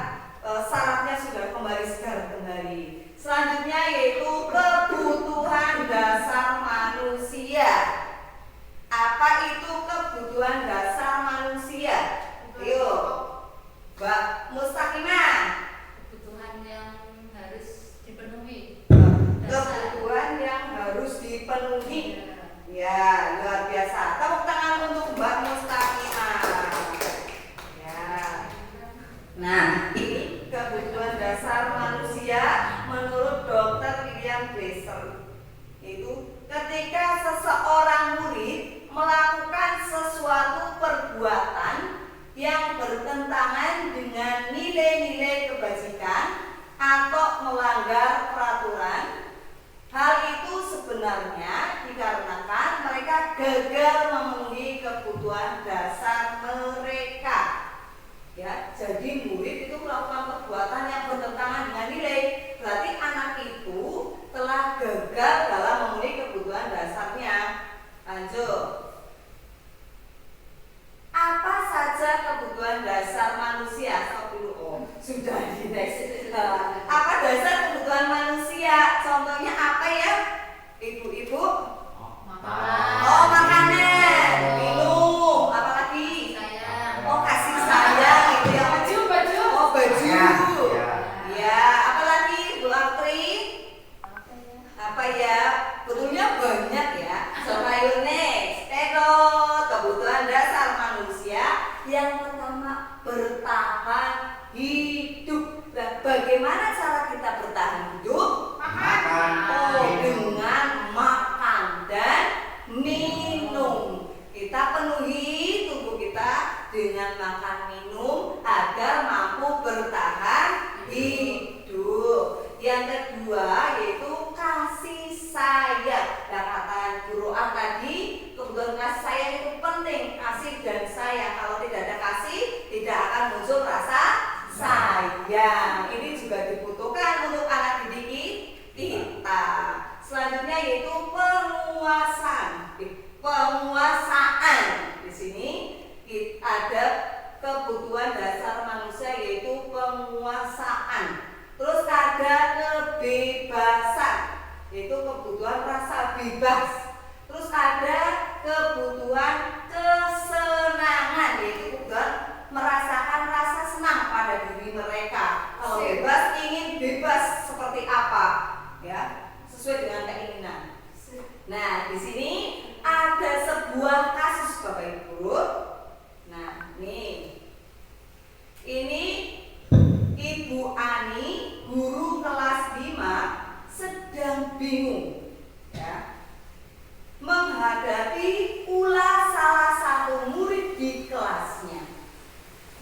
syaratnya sudah kembali segar kembali. Selanjutnya yaitu kebutuhan dasar manusia. Apa itu kebutuhan dasar manusia? Ayo, Mbak Mustaqimah. Kebutuhan yang harus dipenuhi. Kebutuhan yang harus dipenuhi. Ya, luar biasa. Tepuk tangan untuk Mbak Mustaqimah. Ya. Nah, ini kebutuhan dasar manusia menurut Dr. William Glasser. Itu ketika seseorang murid melakukan sesuatu perbuatan yang bertentangan dengan nilai-nilai kebajikan atau melanggar peraturan, hal itu sebenarnya dikarenakan mereka gagal memenuhi kebutuhan dasar mereka. Ya, jadi murid itu melakukan perbuatan yang bertentangan dengan nilai, berarti anak itu telah gagal dalam memenuhi kebutuhan dasarnya. Lanjut. Apa saja kebutuhan dasar manusia? Stop dulu. Oh, sudah di next. Apa dasar kebutuhan manusia? Contohnya apa ya? Ibu-ibu? Oh, makanan, minum, apa lagi? Oh, kasih sayang gitu ya. Baju. Oh, baju. Ya. Ya, apa lagi Bu Altri? Apa ya? Betulnya banyak ya. Sayur next. Kebutuhan dasar manusia yang pertama bertahan hidup. Nah, bagaimana cara kita bertahan hidup? Makan. Oh, dengan makan dan minum. Kita penuhi tubuh kita dengan makan minum agar mampu bertahan hidup. Yang kedua yaitu kasih sayang. Dan kata Guru A tadi, kebutuhan kasih sayang itu penting. Kasih dan sayang. Kalau tidak ada kasih, tidak akan muncul rasa sayang. Ini juga dibutuhkan untuk anak didik kita. Selanjutnya yaitu penguasaan. Penguasaan. Di sini ada kebutuhan dasar manusia yaitu penguasaan. Terus ada kebebasan, yaitu kebutuhan rasa bebas. Terus ada kebutuhan kesenangan, yaitu kebutuhan merasakan rasa senang pada diri mereka. Kalau bebas, ingin bebas seperti apa? Ya, sesuai dengan keinginan. Nah, di sini ada sebuah kasus Bapak Ibu. Nah, nih. Ini Ibu Ani, guru kelas 5, sedang bingung ya, menghadapi ulah salah satu murid di kelasnya.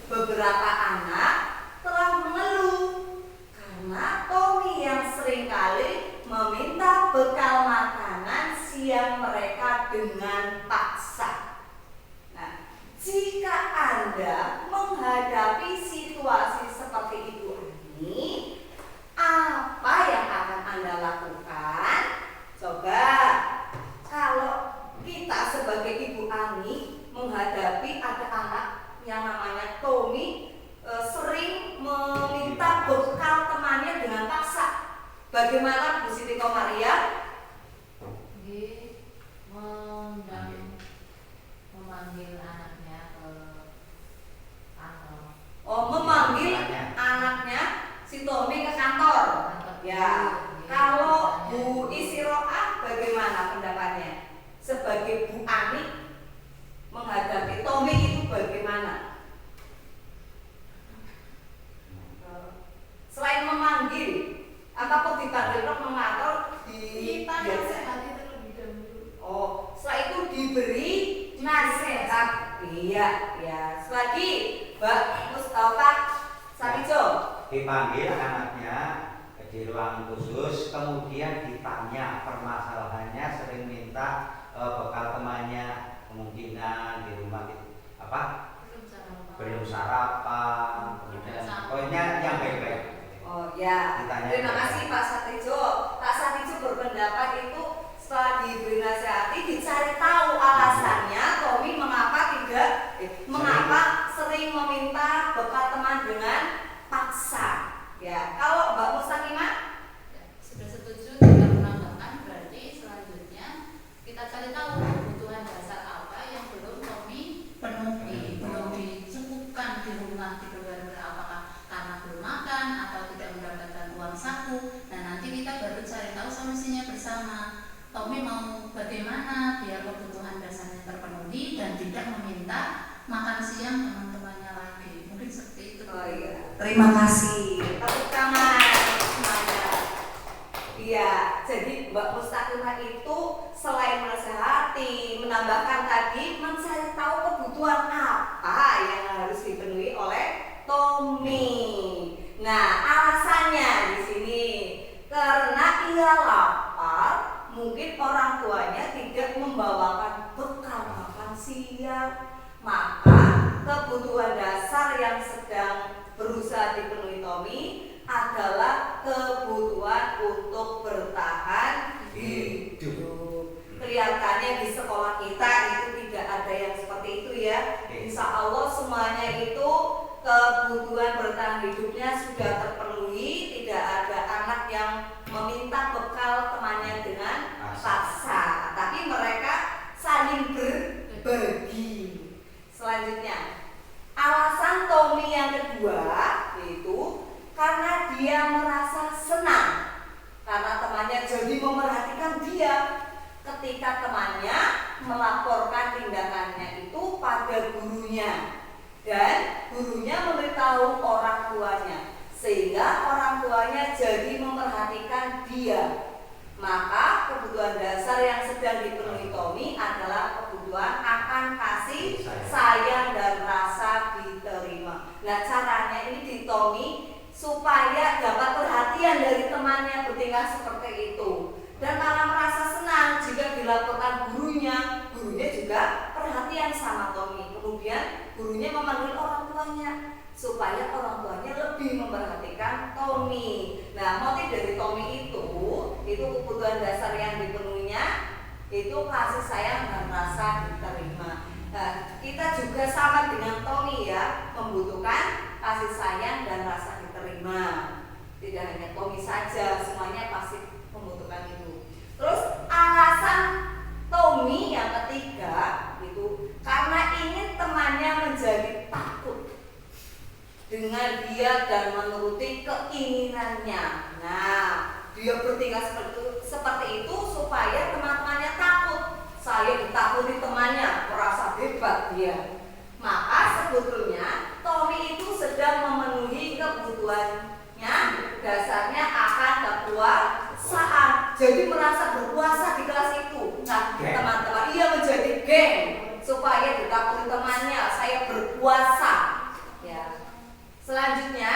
Beberapa anak telah mengeluh karena Tommy yang seringkali meminta bekal makanan siang mereka dengan paksa. Nah, jika Anda menghadapi situasi seperti Ibu Ani, apa yang akan Anda lakukan? Coba, kalau kita sebagai Ibu Ani menghadapi ada anak yang namanya Tommy sering meminta bekal temannya dengan paksa, bagaimana Bu Siti Komaria? Memanggil anaknya ke kantor. Oh, memanggil anaknya si Tommy ke kantor. Ya. Kalau Bu Isiroah bagaimana pendapatnya? Sebagai Bu Ani menghadapi Tommy itu bagaimana? Selain memanggil, ataupun dipanggil mengatur Nasihati terlebih dahulu. Oh, setelah itu diberi nasihat. Iya, ya. Selagi Mbak Mustafa Sadijo Dipanggil anaknya di ruang khusus, kemudian ditanya permasalahannya, sering minta bekal temannya, kemungkinan di rumah apa belum sarapan, kemudian pokoknya yang baik-baik. Oh ya, Ditanya terima baik-baik. kasih Pak Satijo. Pak Satijo berpendapat itu setelah diberi nasihati dicari tahu alasannya Tommy mengapa sering meminta bekal teman dengan Tommy mau bagaimana biar kebutuhan dasarnya terpenuhi dan tidak meminta makan siang teman-temannya lagi. Mungkin seperti itu. Oh iya. Terima kasih. Tepuk tangan semuanya. Iya, jadi Mbak Mustaqimah itu selain menasehati, menambahkan tadi mencari tahu kebutuhan apa yang harus dipenuhi oleh Tommy. Nah, alasannya di sini karena ia lapar, mungkin orang tuanya tidak membawakan bekal makan siang. Maka kebutuhan dasar yang sedang berusaha dipenuhi Tommy adalah kebutuhan untuk bertahan hidup. Kelihatannya di sekolah kita itu tidak ada yang seperti itu ya. Insya Allah semuanya itu kebutuhan bertahan hidupnya sudah terpenuhi. Tidak ada anak yang meminta bekal temannya dengan paksa, tapi mereka saling berbagi. Selanjutnya, alasan Tommy yang kedua yaitu karena dia merasa senang karena temannya jadi memerhatikan dia ketika temannya melaporkan tindakannya itu pada gurunya dan gurunya memberitahu orang tuanya sehingga orang tuanya jadi memperhatikan dia. Maka kebutuhan dasar yang sedang dipenuhi Tommy adalah kebutuhan akan kasih sayang dan rasa diterima. Nah, caranya ini di Tommy supaya dapat perhatian dari temannya bertingkah seperti itu. Dan karena merasa senang jika dilaporkan gurunya, gurunya juga perhatian sama Tommy. Kemudian gurunya memanggil orang tuanya supaya orang tuanya lebih memperhatikan Tommy. Nah, motif dari Tommy itu kebutuhan dasar yang dipenuhinya itu kasih sayang dan rasa diterima. Nah, kita juga sama dengan Tommy ya, membutuhkan kasih sayang dan rasa diterima. Tidak hanya Tommy saja, semuanya pasti membutuhkan itu. Terus alasan Tommy yang ketiga itu karena ingin temannya menjadi takut dengan dia dan menuruti keinginannya. Nah, dia bertingkah seperti itu supaya teman-temannya takut. Saya ditakuti temannya, merasa hebat dia. Maka sebetulnya Tommy itu sedang memenuhi kebutuhannya dasarnya akan kekuasaan. Jadi merasa berkuasa di kelas itu. Nah, teman-teman, ia menjadi geng supaya ditakuti temannya. Saya berkuasa. Ya. Selanjutnya,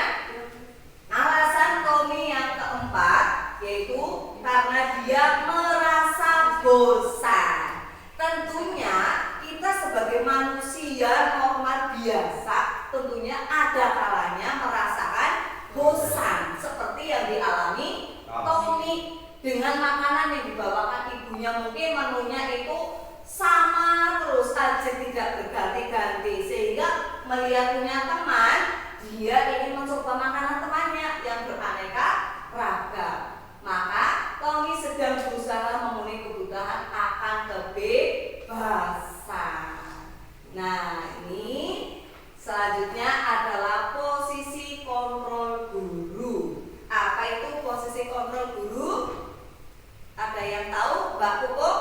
alasan Tommy yang keempat yaitu karena dia merasa bosan. Tentunya kita sebagai manusia normal biasa tentunya ada kalanya merasakan bosan seperti yang dialami Tommy dengan makanan yang dibawakan ibunya. Mungkin menunya itu sama terus aja tidak berganti-ganti sehingga melihat punya teman dia ingin mencoba makanan temannya yang beraneka ragam. Maka Tommy sedang berusaha memenuhi kebutuhan akan kebebasan. Nah, ini selanjutnya adalah posisi kontrol guru. Apa itu posisi kontrol guru? Ada yang tahu, Mbak Pupuk?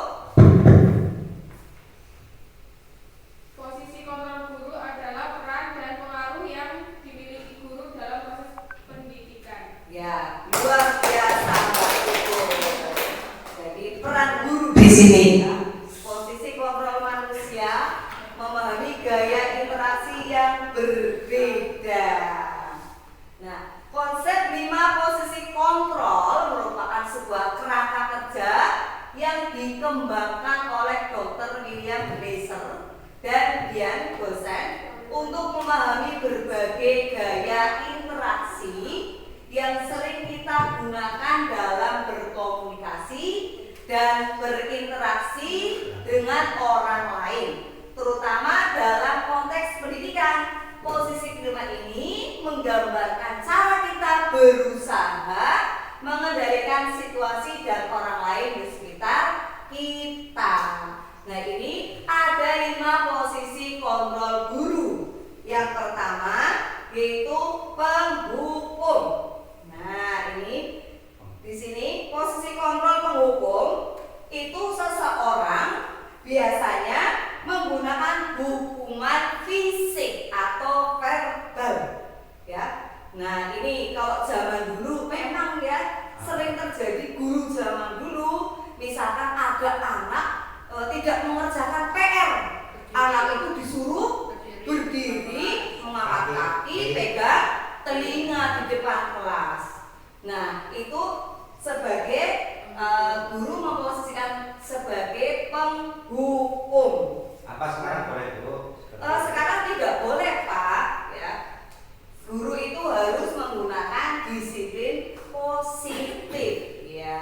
Posisi kontrol guru adalah peran dan pengaruh yang dimiliki guru dalam proses pendidikan. Ya, luar biasa Mbak Pupuk. Jadi peran guru Di sini. posisi kontrol manusia memahami gaya interaksi yang berbeda. Nah, konsep 5 posisi kontrol merupakan sebuah kerangka kerja yang dikembangkan oleh Dr. William Glasser dan Dian Gosen untuk memahami berbagai gaya interaksi yang sering kita gunakan dalam berkomunikasi dan berinteraksi dengan orang lain, terutama dalam konteks pendidikan. Posisi kelima ini menggambarkan cara kita berusaha mengendalikan situasi dan orang lain di sekitar kita. Nah, ini ada 5 posisi kontrol guru. Yang pertama yaitu penghukum. Nah, ini di sini posisi kontrol penghukum itu Nah, ini kalau zaman dulu memang ya sering terjadi guru zaman dulu misalkan ada anak tidak mengerjakan PR. Anak itu disuruh berdiri, mengangkat kaki, pegang telinga di depan kelas. Nah, itu sebagai guru memposisikan sebagai penghukum. Apa sekarang boleh Bu? Sekarang tidak boleh Pak, ya. Guru itu harus menggunakan disiplin positif, ya.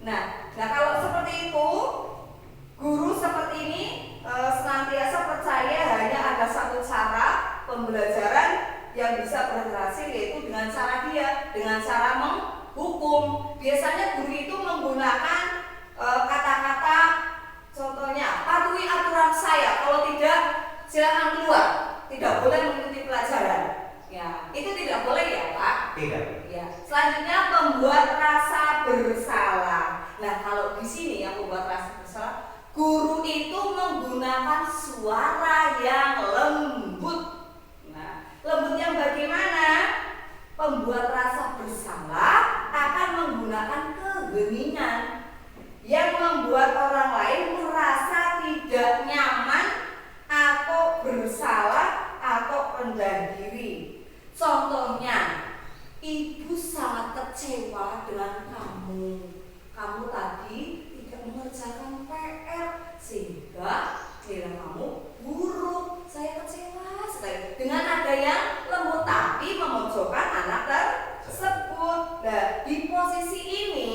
Nah kalau seperti itu, guru seperti ini senantiasa percaya hanya ada satu cara pembelajaran yang bisa berhasil, yaitu dengan cara menghukum. Biasanya guru itu menggunakan kata-kata, contohnya patuhi aturan saya, kalau tidak silakan keluar, tidak boleh mengikuti pelajaran. Ya, itu tidak boleh ya Pak. Tidak. Ya. Selanjutnya membuat rasa bersalah. Nah kalau di sini yang membuat rasa bersalah, guru itu menggunakan suara yang lembut. Nah, lembut yang bagaimana? Pembuat rasa bersalah akan menggunakan keheningan yang membuat orang lain merasa tidak nyaman atau bersalah atau rendah diri. Contohnya, ibu sangat kecewa dengan kamu. Kamu tadi tidak mengerjakan PR sehingga nilai kamu buruk. Saya kecewa sekali. Dengan ada yang lembut tapi memojokkan anak tersebut. Nah, di posisi ini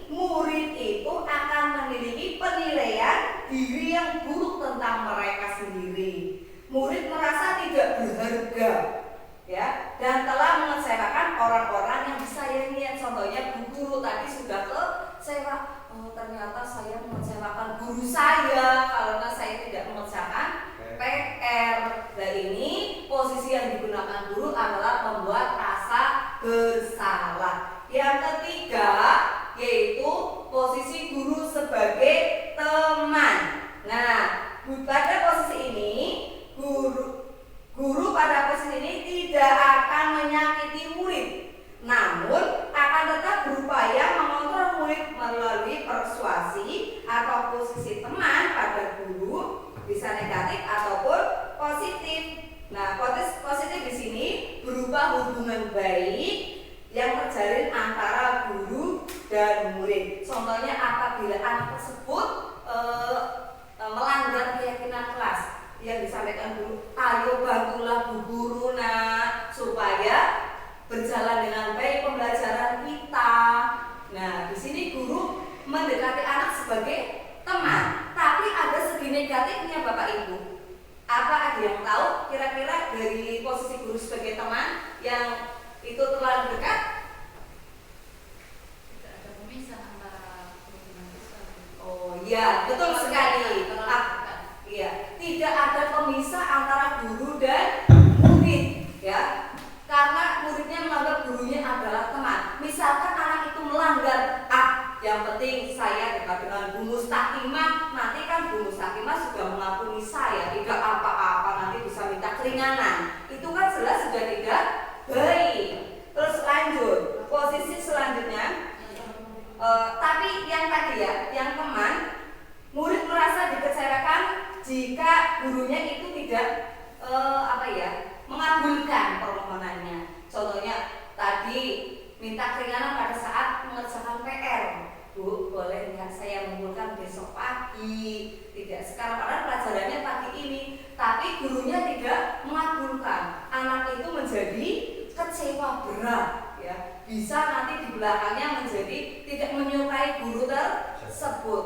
murid itu akan memiliki penilaian diri yang buruk tentang mereka sendiri. Murid merasa tidak berharga, ya, dan telah mengecewakan orang-orang yang disayangi. Contohnya bu guru tadi sudah kecewa. Oh, ternyata saya mengecewakan guru saya karena saya tidak mengerjakan PR. Dan ini posisi yang digunakan guru adalah membuat rasa bersalah. Yang ketiga yaitu posisi guru sebagai teman. Nah, pada posisi ini guru pada posisi ini tidak akan menyakiti murid, namun akan tetap berupaya mengontrol murid melalui persuasi atau posisi teman pada guru, bisa negatif ataupun positif. Nah, positif di sini berupa hubungan baik yang terjalin antara guru dan murid. Contohnya apabila anak tersebut melanggar keyakinan kelas yang disampaikan guru, ayo bantulah bu guru nak supaya berjalan dengan baik pembelajaran kita. Nah, di sini guru mendekati anak sebagai teman, tapi ada segi negatifnya Bapak Ibu. Apa ada yang tahu kira-kira dari posisi guru sebagai teman yang itu terlalu dekat? Tidak ada pemisah antara guru dengan siswa. Oh iya, betul sekali. Iya, tidak ada pemisah antara guru dan murid, ya. Karena muridnya menganggap gurunya adalah teman. Misalkan anak itu melanggar, yang penting saya dekat dengan Bu Mustaqimah. Nanti kan Bu Mustaqimah sudah mengakui saya, tidak apa-apa, nanti bisa minta keringanan. Itu kan jelas sudah tidak baik. Terus lanjut, posisi selanjutnya. Tapi yang tadi ya, yang teman, murid merasa dikecewakan jika gurunya itu tidak mengabulkan permohonannya. Contohnya tadi minta keringanan pada saat mengerjakan PR. Bu, boleh nggak saya mengumpulkan besok pagi? Tidak sekarang, padahal pelajarannya pagi ini, tapi gurunya tidak mengabulkan. Anak itu menjadi kecewa berat, ya. Bisa nanti di belakangnya menjadi tidak menyukai guru tersebut.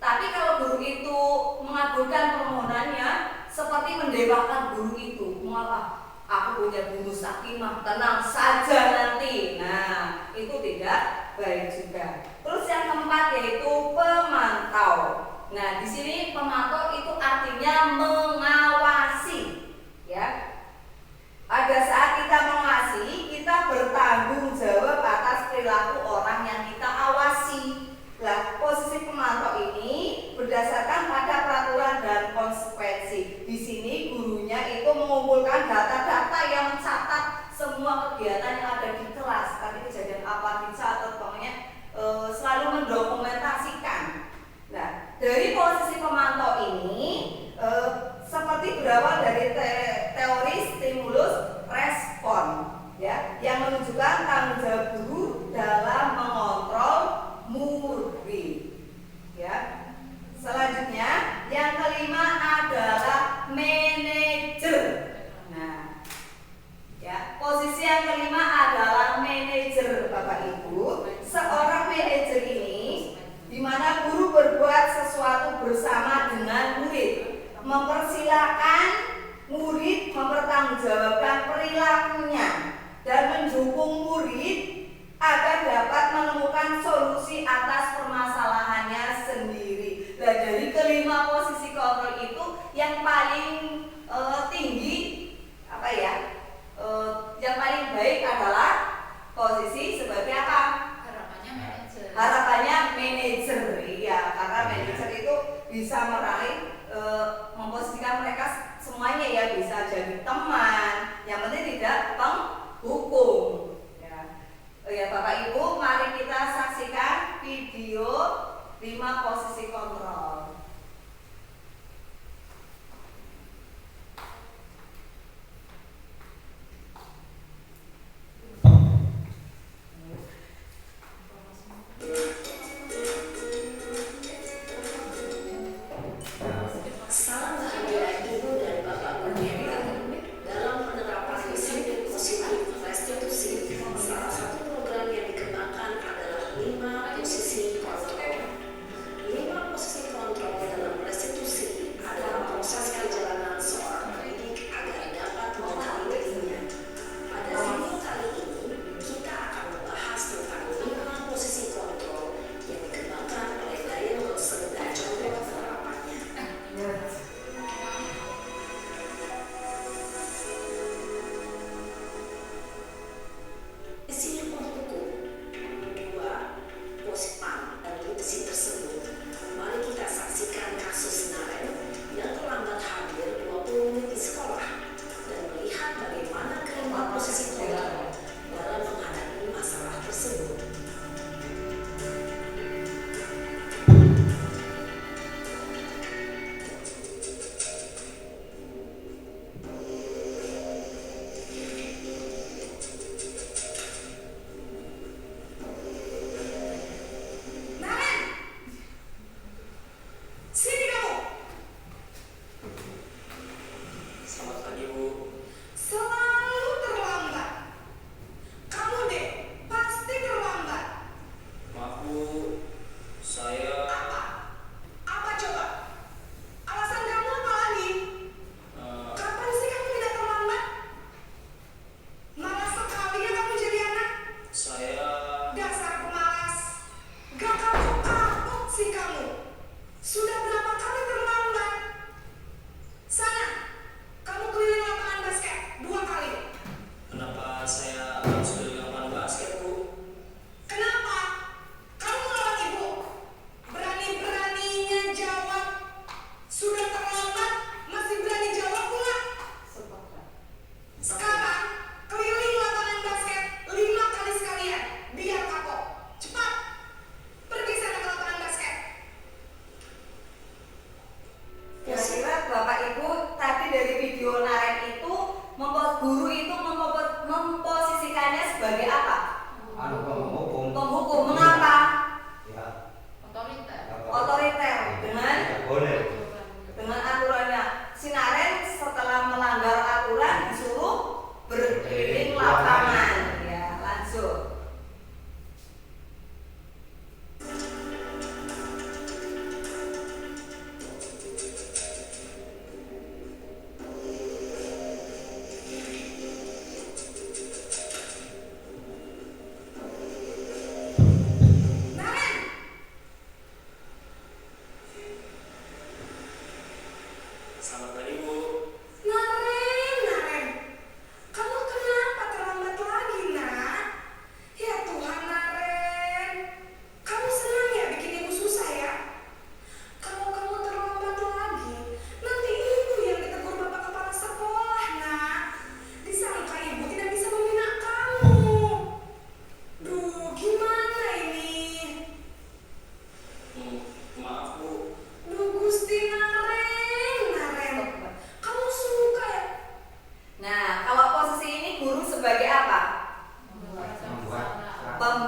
Tapi kalau guru itu mengabulkan permohonannya, seperti mendewakan guru itu. Malah aku punya Bu Mustaqimah, tenang saja nanti. Nah, itu tidak baik juga. Terus yang keempat yaitu pemantau. Nah, di sini pemantau itu artinya mengawasi, ya. Pada saat kita mengawasi, kita bertanggung jawab atas perilaku orang yang kita awasi. Nah, posisi pemantau ini berdasarkan pada peraturan dan konsekuensi. Di sini gurunya itu mengumpulkan data-data yang mencatat semua kegiatan yang ada di kelas, tadi kejadian apa di atau pokoknya selalu mendokumentasikan. Nah, dari posisi pemantau ini seperti berawal dari teori stimulus respon, ya, yang menunjukkan tanggung jawab guru dalam mengontrol murid, ya. Selanjutnya, yang kelima adalah manajer. Nah, ya, posisi yang kelima adalah manajer, Bapak Ibu. Seorang manajer ini di mana guru berbuat sesuatu bersama dengan murid, mempersilahkan murid mempertanggungjawabkan perilakunya dan mendukung murid agar dapat menemukan solusi atas permasalahannya sendiri. Nah, dari kelima posisi kontrol itu yang paling tinggi apa ya? Yang paling baik adalah posisi sebagai apa? Harapannya manajer. Harapannya manajer, iya, karena manajer itu bisa meraih memposisikan mereka semuanya, ya, bisa jadi teman, yang penting tidak penghukum. Ya, Bapak Ibu, mari kita saksikan video 5 posisi kontrol. Salam bahagia Ibu dan Bapak Guru. Dalam penerapan disiplin positif restitusi, salah satu program yang dikembangkan adalah 5 posisi kontrol. 5 posisi kontrol dalam restitusi adalah proses perjalanan seorang pendidik agar dapat mengetahui dirinya. Pada video kali ini, kita akan membahas tentang 5 posisi kontrol yang dikembangkan oleh Diane Wilson dan contoh penerapannya. Posisi penghukum 2. Pospan dan posisi tersebut. Mari kita saksikan kasus Naren yang terlambat hadir 20 menit di sekolah dan melihat bagaimana kelima posisi kontrol dalam menghadapi masalah tersebut. Sini kamu. Selamat pagi, Bu. Selalu terlambat. Kamu deh pasti terlambat. Maaf, Bu. Saya Apa coba? Alasan kamu apa lagi? Kapan sih kamu tidak terlambat? Malas sekali ya kamu jadi anak. saya Dasar pemalas. Gak kapok-kapok sih kamu. Sudah berapa kali terlambat? Sana, kamu keliling lapangan basket 2 kali. kenapa saya harus beli lapangan basket, Bu? Kenapa? Kamu melawan ibu. Berani-beraninya jawab. Sudah terlambat, masih berani jawab pula. Sekarang, keliling lapangan basket 5 kali sekalian. Biar kapok. Cepat. Pergi sana ke lapangan basket. Kira-kira Bapak Ibu tadi dari video Naren itu guru itu memposisikannya sebagai apa? Penghukum. Penghukum. Mengapa? Ya, Otoriter. Otoriter. tidak boleh. Dengan aturannya. Si Naren setelah melanggar aturan disuruh berkeliling lapangan. Ya, lanjut.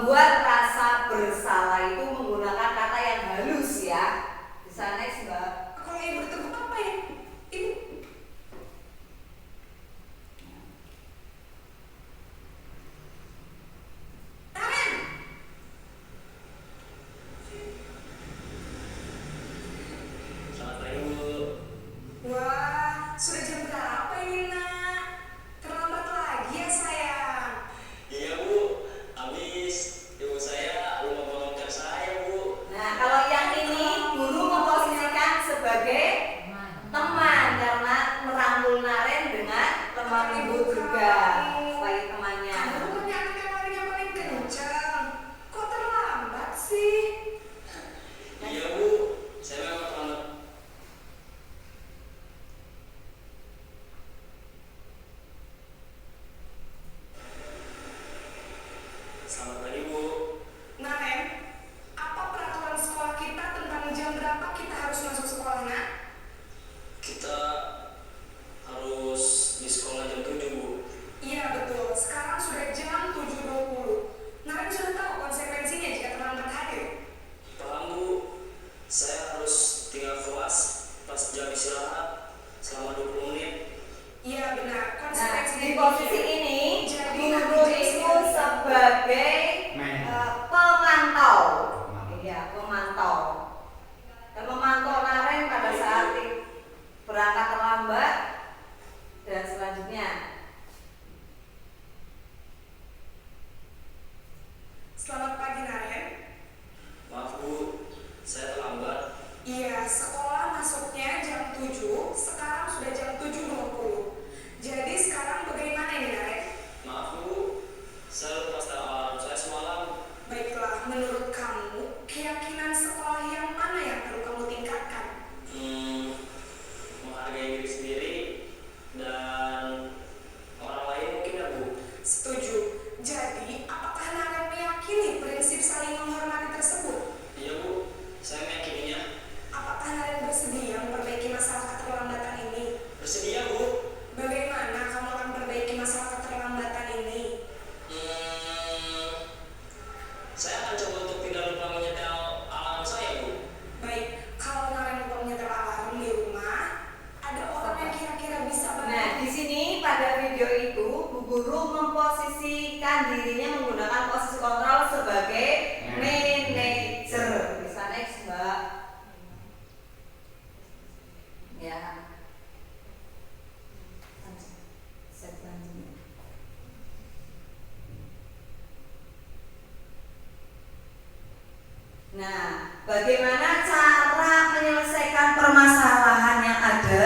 membuat rasa bersalah itu menggunakan kata yang halus ya. Bisa next Mbak. Kalau ibu ditegur apa ya? Ibu. Naren. Selamat pagi Bu. Wah, sudah jam berapa ini nak? Terlambat lagi ya sayang. Iya Bu, habis ibu saya lupa melontar saya Bu. Nah, kalau yang ini guru memposisikan sebagai teman karena merangkul Naren dengan teman ibu juga sebagai temannya. Kamu bukannya anak yang larinya paling kencang. Kok terlambat sih? Iya Bu, saya memang terlambat. Selamat pagi Bu. Naren, apa peraturan sekolah kita tentang jam berapa kita harus masuk sekolah nak? Kita harus di sekolah jam 7 Bu. Iya betul, sekarang sudah jam 7.20. Naren sudah tahu konsekuensinya jika terlambat hadir. Paham Bu, saya harus tinggal kelas pas jam istirahat selama 20 menit. Iya benar, Nah, konsekuensinya. di posisi ini Jadi guru itu sebagai pemantau. Iya, pemantau. Dan memantau Naren pada saat berangkat terlambat dan selanjutnya. Selamat pagi Naren. Maaf Bu, saya terlambat. Iya, sekolah masuknya jam 7, sekarang sudah jam 7.20. Jadi sekarang bagaimana ini Naren? Maaf Bu, saya lupa setel alarm saya semalam. Baiklah, menurut kamu, keyakinan sekolah yang mana yang perlu kamu tingkatkan? Menghargai diri sendiri dan orang lain mungkin ya Bu. Setuju. Jadi, apakah Naren meyakini prinsip saling menghormati tersebut? Iya Bu, saya meyakininya. Apakah Naren bersedia memperbaiki masalah keterlambatan ini? Bersedia Bu. Bagaimana kamu akan perbaiki masalah keterlambatan ini? Saya akan coba untuk tidak lupa menyetel alarm saya Bu. Baik, kalau Naren lupa menyetel alarm di rumah, ada orang yang kira-kira bisa bantu. Nah, di sini pada video itu Bu Guru memposisikan dirinya menggunakan posisi kontrol sebagai manajer. Bisa next Mbak. Ya. Selanjutnya. Nah, bagaimana cara menyelesaikan permasalahan yang ada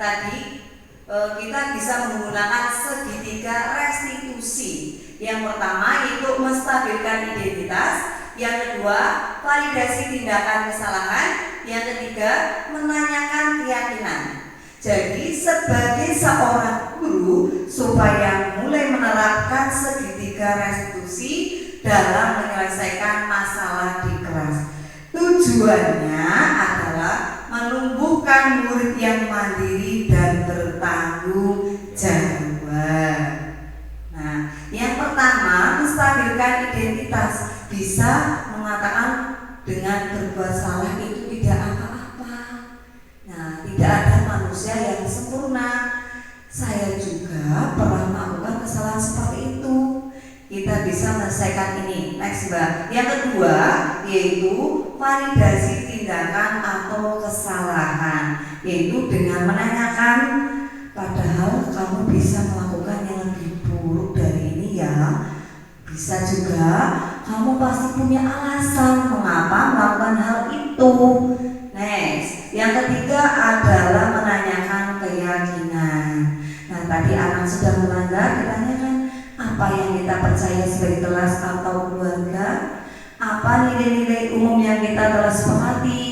tadi? Kita bisa menggunakan segitiga restitusi. Yang pertama yaitu menstabilkan identitas, yang kedua validasi tindakan kesalahan, yang ketiga menanyakan keyakinan. Jadi sebagai seorang guru supaya mulai menerapkan segitiga restitusi dalam menyelesaikan masalah di kelas. Tujuannya adalah menumbuhkan murid yang mandiri dan bertanggung jawab. Nah, yang pertama menstabilkan identitas. Bisa mengatakan dengan berbuat salah itu tidak apa-apa. Nah, tidak ada manusia yang sempurna. Saya juga pernah melakukan kesalahan seperti itu. Kita bisa menyelesaikan ini. Next Mbak. Yang kedua yaitu validasi tindakan atau kesalahan, yaitu dengan menanyakan, padahal kamu bisa melakukan yang lebih buruk dari ini ya. Bisa juga kamu pasti punya alasan mengapa melakukan hal itu. Next, yang ketiga adalah menanyakan keyakinan. Nah, tadi anak sudah melanggar, ditanyakan apa yang kita percaya sebagai kelas atau keluarga, apa nilai-nilai umum yang kita telah sepakati.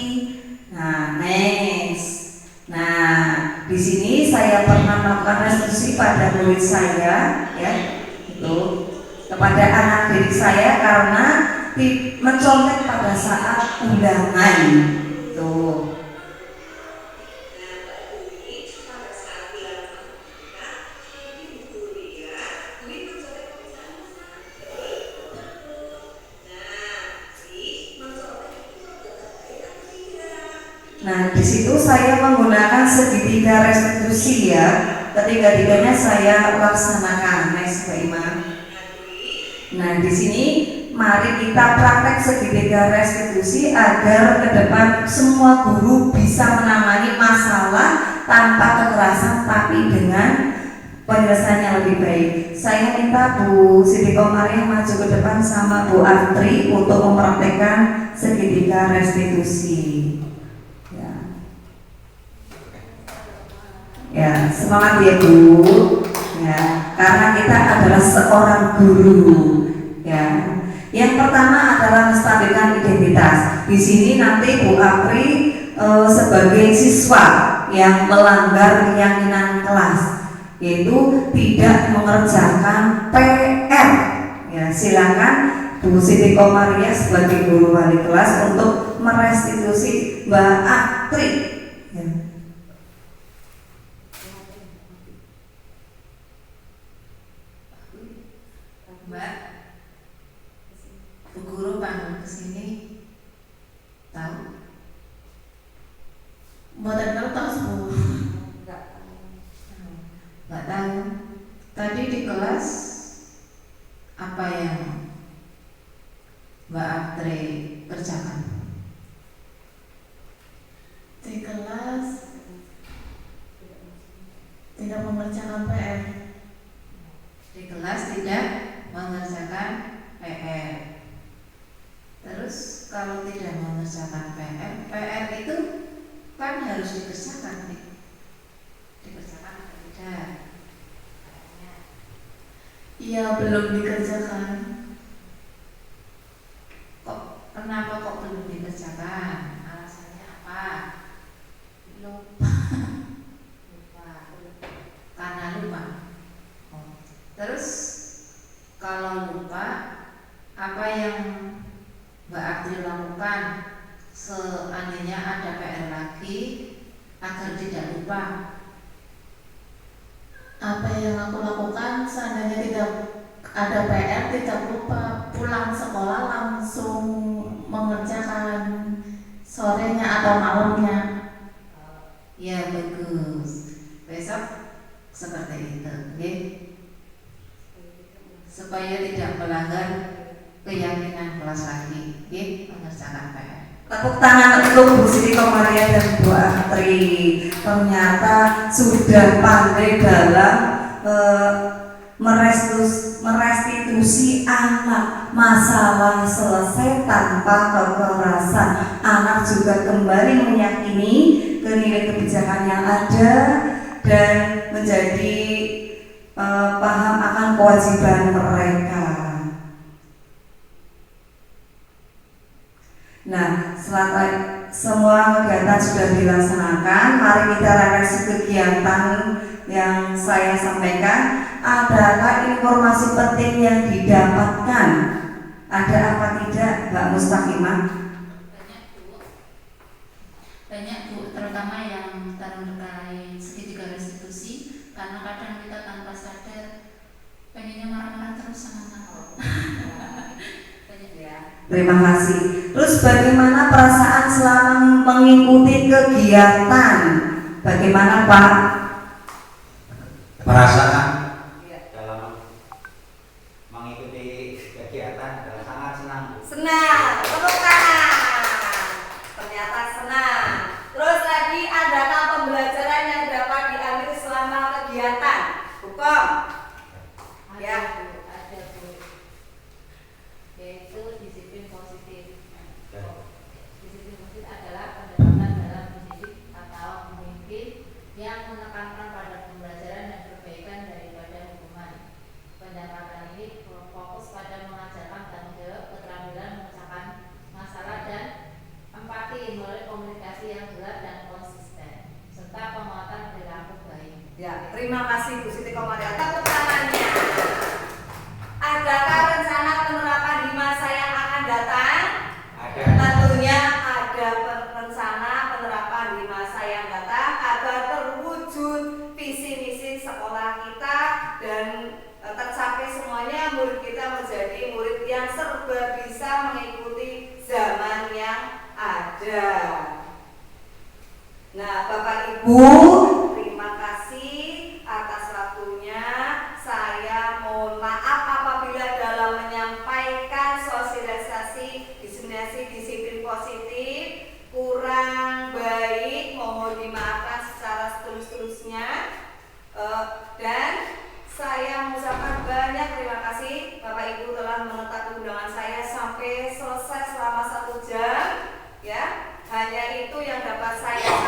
Nah, next. Nah, di sini saya pernah melakukan restitusi pada murid saya, ya, itu kepada anak didik saya karena mencontek pada saat undangan. Tuh. Nah, di situ saya menggunakan segitiga restitusi ya. Ketiga-tiganya saya laksanakan, next Pak Imam. Nah, di sini mari kita praktek segitiga restitusi agar ke depan semua guru bisa menangani masalah tanpa kekerasan tapi dengan penyelesaian yang lebih baik. Saya minta Bu Siti Komariah maju ke depan sama Bu Antri untuk mempraktekkan segitiga restitusi. Ya, semangat ya Bu. Ya, karena kita adalah seorang guru. Ya. Yang pertama adalah menstabilkan identitas. Di sini nanti Bu Apri sebagai siswa yang melanggar keyakinan kelas, yaitu tidak mengerjakan PR. Ya, silakan Bu Siti Komariah sebagai guru wali kelas untuk merestitusi Mbak Apri. Ya. Mbak, Bu Guru panggil ke sini, tahu? Mboten tahu Bu. Nggak tahu. Tadi di kelas apa yang Mbak Apri kerjakan? Di kelas tidak mengerjakan PR. Di kelas tidak mengerjakan PR. Terus kalau tidak mengerjakan PR itu kan harus dikerjakan nih. Dikerjakan atau tidak? Iya, belum dikerjakan. Kenapa kok belum dikerjakan? Alasannya apa? Lupa. Karena lupa. Terus kalau lupa, apa yang Mbak Apri lakukan seandainya ada PR lagi agar tidak lupa? Apa yang aku lakukan seandainya tidak ada PR, tidak lupa, pulang sekolah langsung mengerjakan sorenya atau malamnya. Ya, bagus. Besok seperti itu, okay? Supaya tidak melanggar keyakinan kelas lagi, okay? Mengerjakan PR. Tepuk tangan untuk Bu Siti Komariah dan Bu Apri. Ternyata sudah pandai dalam merestitusi anak. Masalah selesai tanpa kekerasan. Anak juga kembali meyakini nilai kebijakan yang ada dan menjadi paham akan kewajiban mereka. Nah, setelah semua kegiatan sudah dilaksanakan, mari kita refleksi kegiatan yang saya sampaikan. Adakah informasi penting yang didapatkan? Ada apa tidak, Mbak Mustaqimah? Banyak Bu, terutama yang terkait segitiga restitusi, karena kadang kita tanpa sadar pengennya marah-marah terus sama anak. Banyak ya. Terima kasih. Terus bagaimana perasaan selama mengikuti kegiatan? Bagaimana Pak? Perasaan dalam mengikuti kegiatan adalah sangat senang. Senang, tepuk tangan. Ternyata senang. Terus lagi adakah pembelajaran yang dapat diambil selama kegiatan? Hukum. Ya. Ada Bu, yaitu disiplin positif. Disiplin positif adalah pendekatan dalam mendidik atau memimpin yang menekankan pada pembelajaran dan perbaikan daripada hukuman. Pendekatan ini fokus pada mengajarkan tanggung jawab, keterampilan memecahkan masalah dan empati melalui komunikasi yang jelas dan konsisten, serta penguatan perilaku baik. Ya, terima kasih Bu Siti Komariah. Tepuk tangannya. Adakah rencana penerapan di masa yang akan datang? Ada. Tentunya ada rencana penerapan di masa yang datang agar terwujud visi misi sekolah kita dan tercapai semuanya, murid kita menjadi murid yang serba bisa mengikuti zaman yang ada. Nah, Bapak Ibu, terima kasih atas waktunya. Saya mohon maaf apabila dalam menyampaikan sosialisasi diseminasi disiplin positif kurang baik, mohon dimaafkan secara setulus-tulusnya. Dan saya mengucapkan banyak terima kasih Bapak Ibu telah menetap undangan saya sampai selesai selama 1 jam. Ya, hanya itu yang dapat saya